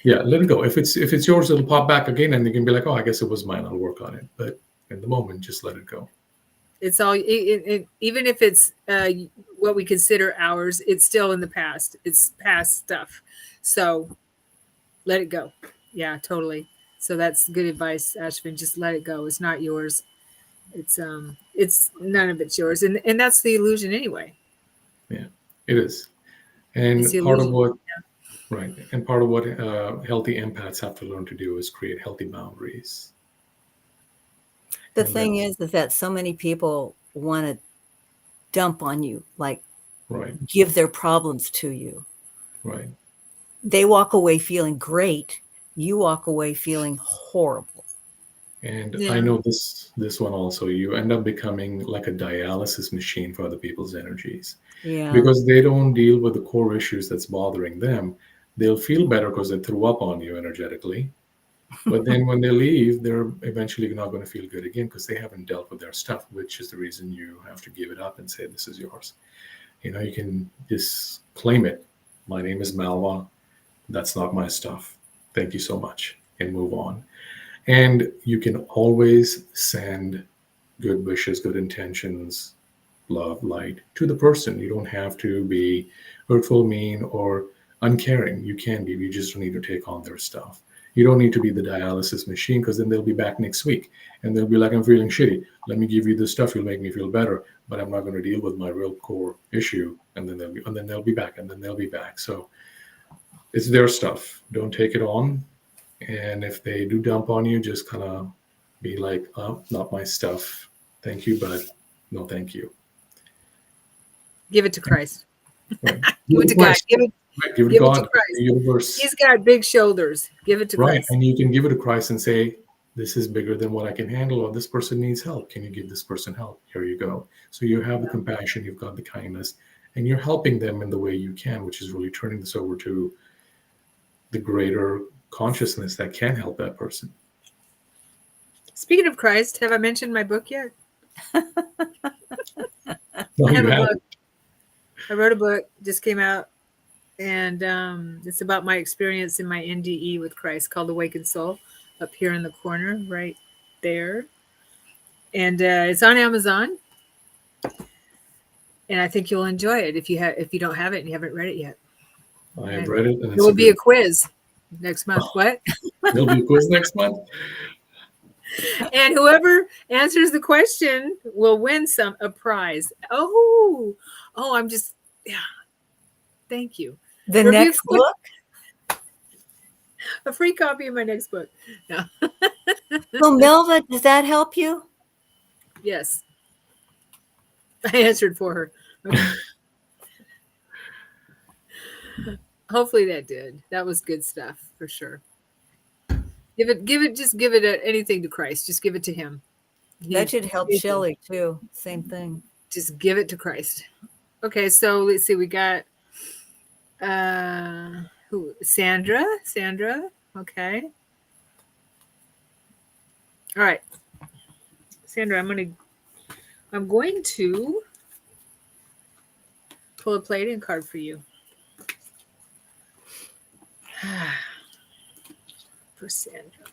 Yeah, let it go. If it's yours, it'll pop back again and you can be like, oh, I guess it was mine. I'll work on it. But in the moment, just let it go. It's all, even if it's what we consider ours, it's still in the past. It's past stuff. So let it go. Yeah, totally. So that's good advice, Ashvin. Just let it go. It's not yours. It's none of it's yours. And that's the illusion anyway. Yeah, it is. And It's the part of illusion. what, right. And part of what healthy empaths have to learn to do is create healthy boundaries. The thing is that so many people want to dump on you, like right. give their problems to you. Right. They walk away feeling great. You walk away feeling horrible. And Yeah. I know this one also, you end up becoming like a dialysis machine for other people's energies. Yeah. Because they don't deal with the core issues that's bothering them. They'll feel better because they threw up on you energetically. But then when they leave, they're eventually not going to feel good again because they haven't dealt with their stuff, which is the reason you have to give it up and say, this is yours. You know, you can just claim it. My name is Malwa. That's not my stuff. Thank you so much. And move on. And you can always send good wishes, good intentions, love, light to the person. You don't have to be hurtful, mean, or uncaring. You can be. You just don't need to take on their stuff. You don't need to be the dialysis machine because then they'll be back next week and they'll be like, I'm feeling shitty. Let me give you this stuff. You'll make me feel better, but I'm not going to deal with my real core issue. And then they'll be back, and then they'll be back. So it's their stuff. Don't take it on. And if they do dump on you, just kind of be like, oh, not my stuff. Thank you, but no, thank you. Give it to Christ. Right. Give it to God. Give it to God, to Christ. the universe. He's got big shoulders. Give it to Christ. And you can give it to Christ and say, this is bigger than what I can handle, or this person needs help. Can you give this person help? Here you go. So you have the compassion, you've got the kindness, and you're helping them in the way you can, which is really turning this over to the greater consciousness that can help that person. Speaking of Christ, have I mentioned my book yet? No, I have you a haven't. book. I wrote a book, just came out, and it's about my experience in my NDE with Christ, called Awakened Soul, up here in the corner, right there. And it's on Amazon, and I think you'll enjoy it if you don't have it and you haven't read it yet. I have read it, and There will be a quiz next month. What? There'll be a quiz next month. And whoever answers the question will win a prize. Oh, thank you. The next book? A free copy of my next book. No. So Melva, does that help you? Yes. I answered for her. Okay. Hopefully that did. That was good stuff for sure. Just give it anything to Christ. Just give it to him. That should help Shelley too. Same thing. Just give it to Christ. Okay, so let's see. We got who? Sandra. Okay. All right. Sandra, I'm going to pull a Pleiadian card for you. For Sandra.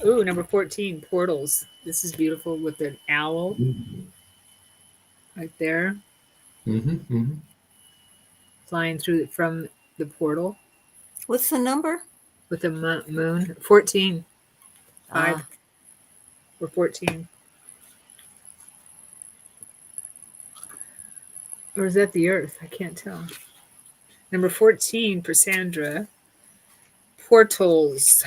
Ooh, number 14, portals. This is beautiful with an owl right there. Flying through from the portal. What's the number? With the moon. 14. 5 or 14. Or is that the Earth? I can't tell. Number 14 for Sandra. Portals.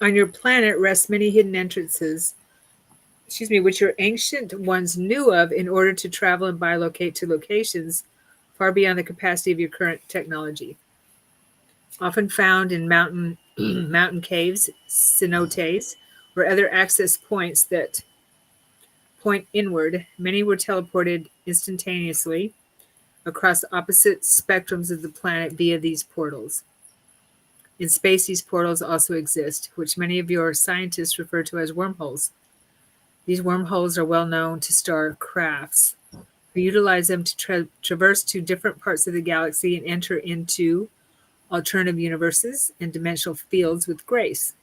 On your planet rest many hidden entrances, which your ancient ones knew of in order to travel and bilocate to locations far beyond the capacity of your current technology. Often found in mountain caves, cenotes, or other access points that point inward, many were teleported instantaneously across opposite spectrums of the planet via these portals. In space, these portals also exist, which many of your scientists refer to as wormholes. These wormholes are well known to star crafts who utilize them to traverse to different parts of the galaxy and enter into alternative universes and dimensional fields with grace.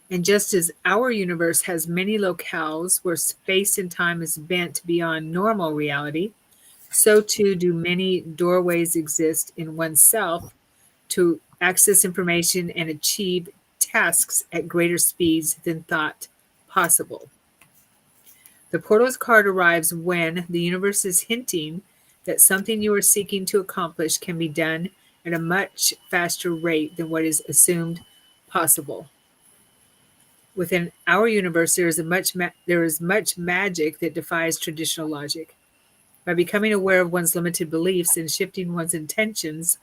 And just as our universe has many locales where space and time is bent beyond normal reality, so too do many doorways exist in oneself to access information and achieve tasks at greater speeds than thought possible. The portals card arrives when the universe is hinting that something you are seeking to accomplish can be done at a much faster rate than what is assumed possible. Within our universe, there is much magic that defies traditional logic. By becoming aware of one's limited beliefs and shifting one's intentions,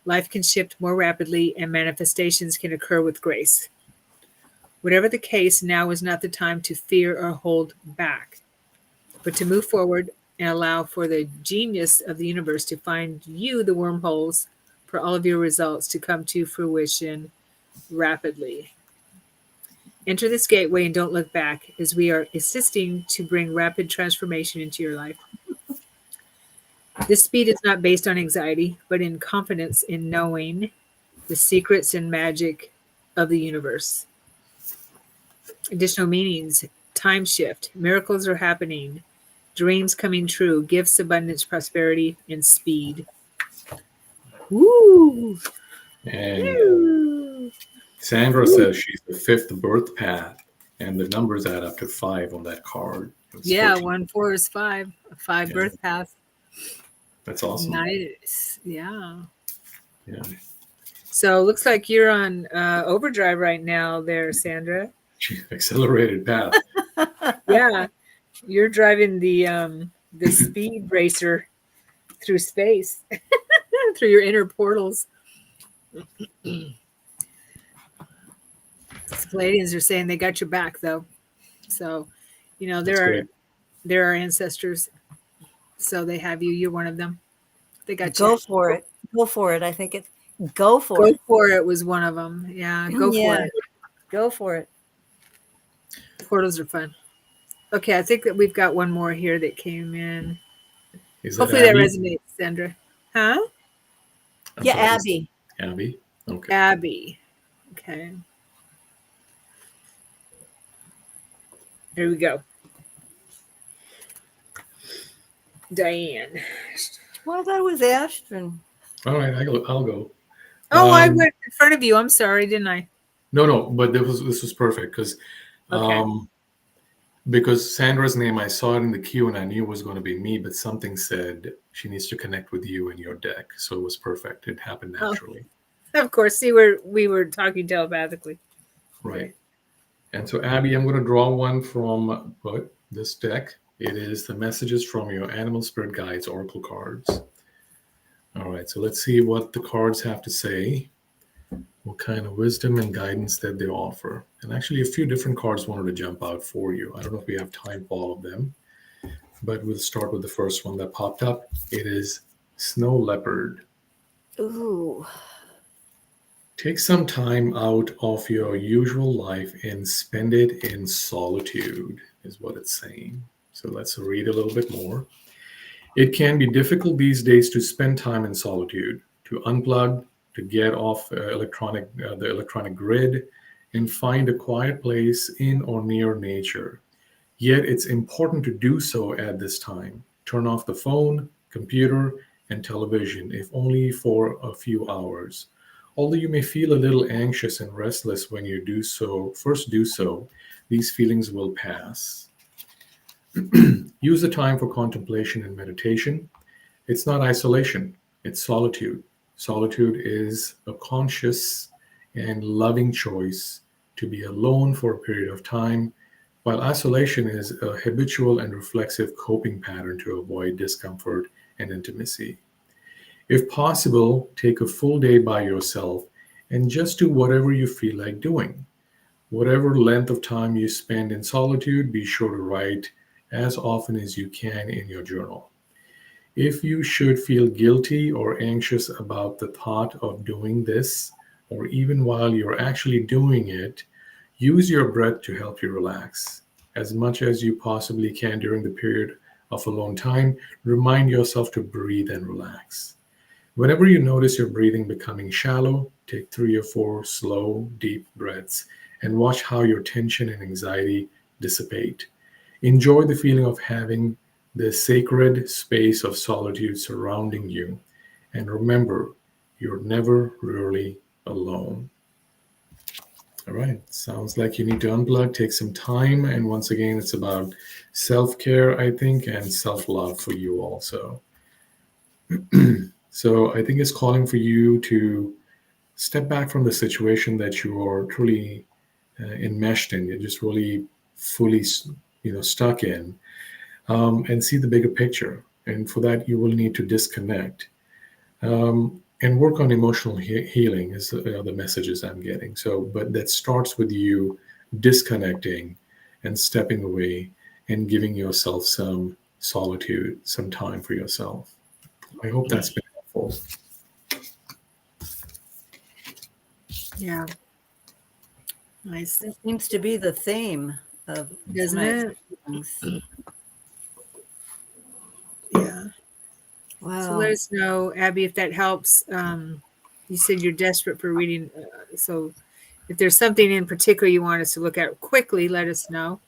life can shift more rapidly and manifestations can occur with grace. Whatever the case, now is not the time to fear or hold back, but to move forward and allow for the genius of the universe to find you the wormholes for all of your results to come to fruition rapidly. Enter this gateway and don't look back, as we are assisting to bring rapid transformation into your life. This speed is not based on anxiety, but in confidence in knowing the secrets and magic of the universe. Additional meanings: time shift, miracles are happening, dreams coming true, gifts, abundance, prosperity, and speed. Woo! And Sandra says she's the 5th birth path, and the numbers add up to 5 on that card. Yeah, 13. 1, 4 is 5. 5 birth path. That's awesome. Nice. Yeah. So looks like you're on overdrive right now there, Sandra. Accelerated path. Yeah. You're driving the speed racer through space, through your inner portals. Pleiadians are saying they got your back, though. So, there are ancestors. So they have you. You're one of them. They got you. Go for it. Go for it. I think it's go for it. Go for it was one of them. Yeah. Go for it. Go for it. Portals are fun. Okay. I think that we've got one more here that came in. Hopefully that resonates, Sandra. Huh? Abby. Abby. Okay. Abby. Okay. Here we go. Diane. Well, that was Ashton. All right, I'll go. Oh, I went in front of you. I'm sorry, didn't I? No, but this was perfect because Sandra's name, I saw it in the queue and I knew it was going to be me, but something said she needs to connect with you in your deck, so it was perfect. It happened naturally. Of course, see, we were talking telepathically. Right. And so, Abby, I'm going to draw one from this deck. It is the messages from your Animal Spirit Guides Oracle cards. All right, so let's see what the cards have to say, what kind of wisdom and guidance that they offer. And actually, a few different cards wanted to jump out for you. I don't know if we have time for all of them, but we'll start with the first one that popped up. It is Snow Leopard. Ooh. Take some time out of your usual life and spend it in solitude, is what it's saying. So let's read a little bit more. It can be difficult these days to spend time in solitude, to unplug, to get off the electronic grid, and find a quiet place in or near nature. Yet it's important to do so at this time. Turn off the phone, computer, and television, if only for a few hours. Although you may feel a little anxious and restless when you first do so, these feelings will pass. Use the time for contemplation and meditation. It's not isolation, it's solitude. Solitude is a conscious and loving choice to be alone for a period of time, while isolation is a habitual and reflexive coping pattern to avoid discomfort and intimacy. If possible, take a full day by yourself and just do whatever you feel like doing. Whatever length of time you spend in solitude, be sure to write as often as you can in your journal. If you should feel guilty or anxious about the thought of doing this, or even while you're actually doing it, use your breath to help you relax. As much as you possibly can during the period of alone time, remind yourself to breathe and relax. Whenever you notice your breathing becoming shallow, take 3 or 4 slow, deep breaths and watch how your tension and anxiety dissipate. Enjoy the feeling of having the sacred space of solitude surrounding you. And remember, you're never really alone. All right, sounds like you need to unplug, take some time. And once again, it's about self care, I think, and self love for you also. So I think it's calling for you to step back from the situation that you are truly enmeshed in. You're just really fully, stuck in, and see the bigger picture. And for that, you will need to disconnect and work on emotional healing. Is the messages I'm getting. So, but that starts with you disconnecting and stepping away and giving yourself some solitude, some time for yourself. I hope that's been helpful. Yeah. Nice. That seems to be the theme of Doesn't tonight's it? readings. Yeah. Wow. So let us know, Abby, if that helps. You said you're desperate for reading. So if there's something in particular you want us to look at quickly, let us know.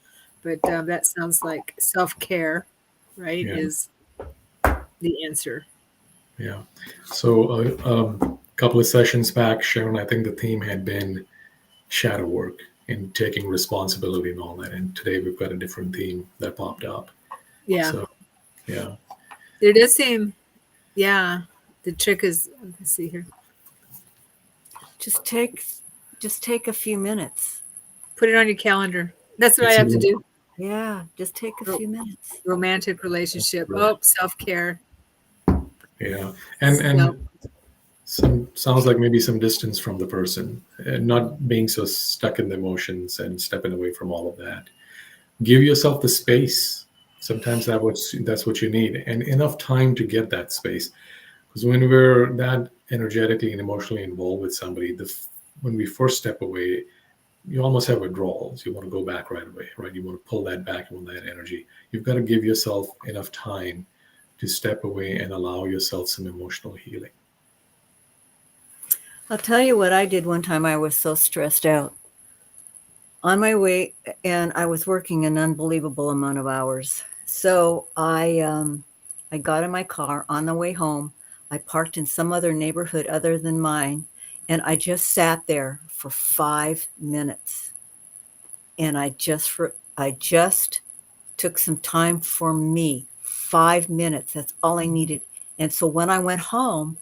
But that sounds like self-care, right, Yeah. is the answer. Yeah. So a couple of sessions back, Sharon, I think the theme had been shadow work and taking responsibility and all that. And today we've got a different theme that popped up. Yeah. So, yeah. There does seem, yeah, the trick is, let's see here. Just take a few minutes. Put it on your calendar. That's what I It's have to do. Yeah, just take a few minutes. Romantic relationship. Right. Oh, self-care. Yeah. And some sounds like maybe some distance from the person, and not being so stuck in the emotions and stepping away from all of that. Give yourself the space. Sometimes that's what you need, and enough time to get that space. Because when we're that energetically and emotionally involved with somebody, when we first step away, you almost have withdrawals. You want to go back right away, right? You want to pull that back on that energy. You've got to give yourself enough time to step away and allow yourself some emotional healing. I'll tell you what I did one time. I was so stressed out on my way, and I was working an unbelievable amount of hours. So I got in my car on the way home. I parked in some other neighborhood other than mine, and I just sat there for 5 minutes. And I just took some time for me. 5 minutes. That's all I needed. And so when I went home,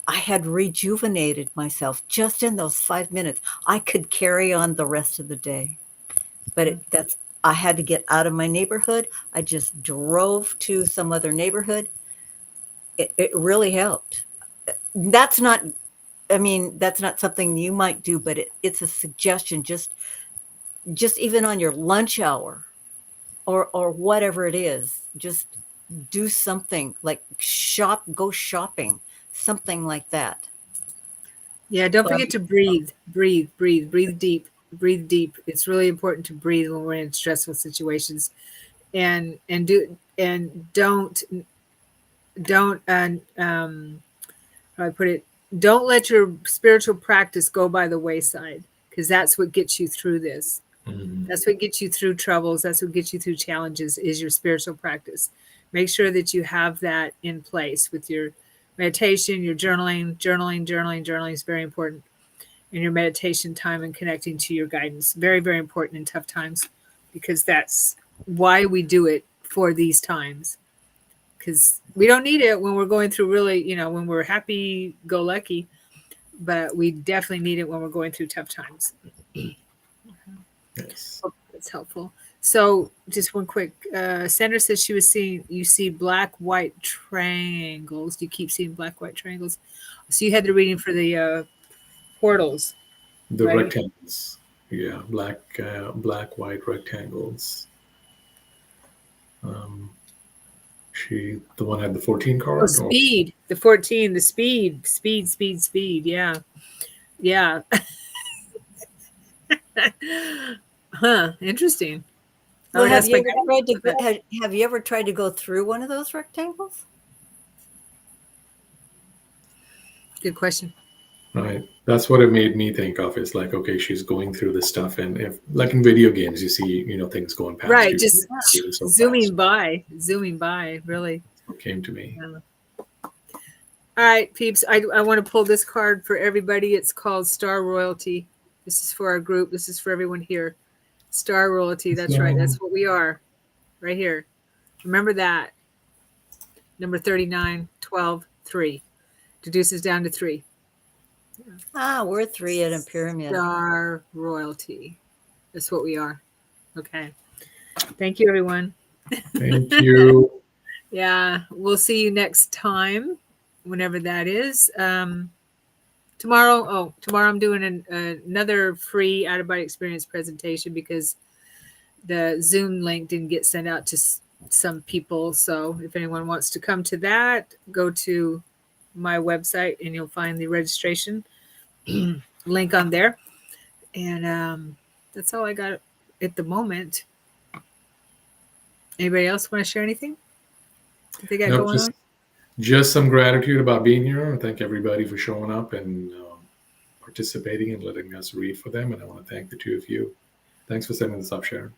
I had rejuvenated myself just in those 5 minutes. I could carry on the rest of the day. but I had to get out of my neighborhood. I just drove to some other neighborhood. It really helped. That's not, I mean, that's not something you might do, but it's a suggestion. Just even on your lunch hour or whatever it is, just do something like go shopping, something like that. Yeah, don't forget to breathe, breathe, breathe, breathe deep, breathe deep. It's really important to breathe when we're in stressful situations, and don't how I put it, don't let your spiritual practice go by the wayside, because that's what gets you through this. That's what gets you through troubles. That's what gets you through challenges, is your spiritual practice. Make sure that you have that in place with your meditation, your journaling. Journaling is very important. And your meditation time and connecting to your guidance. Very, very important in tough times, because that's why we do it for these times. Because we don't need it when we're going through really, when we're happy go lucky, but we definitely need it when we're going through tough times. Yes. Hope that's helpful. So just one quick, Sandra says you see black, white triangles. You keep seeing black, white triangles. So you had the reading for the portals, The right? rectangles. Yeah, black, white rectangles. The one had the 14 Oh, card? speed. The 14, the speed. Yeah. Yeah. Huh. Interesting. I Well, would ask my guidance. have you ever tried to go through one of those rectangles? Good question. Right. That's what it made me think of. Is like, okay, she's going through this stuff, and if, like in video games, you see, things going past Right. you Just really so zooming fast. by, really. What came to me. Yeah. All right, peeps. I want to pull this card for everybody. It's called Star Royalty. This is for our group. This is for everyone here. Star Royalty. That's right. That's what we are right here. Remember that. Number 39, 12, 3. Deduces down to 3. We're 3 in a pyramid. Star Royalty. That's what we are. Okay. Thank you, everyone. Thank you. Yeah. We'll see you next time, whenever that is. Tomorrow I'm doing another free out-of-body experience presentation, because the Zoom link didn't get sent out to some people. So if anyone wants to come to that, go to my website and you'll find the registration link on there. And that's all I got at the moment. Anybody else want to share anything that they got No, going on? just some gratitude about being here. I thank everybody for showing up and participating and letting us read for them. And I want to thank the two of you. Thanks for setting this up, Sharon.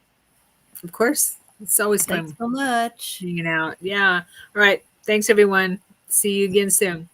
Of course. It's always fun Thanks so much. hanging out. Yeah. All right. Thanks, everyone. See you again soon.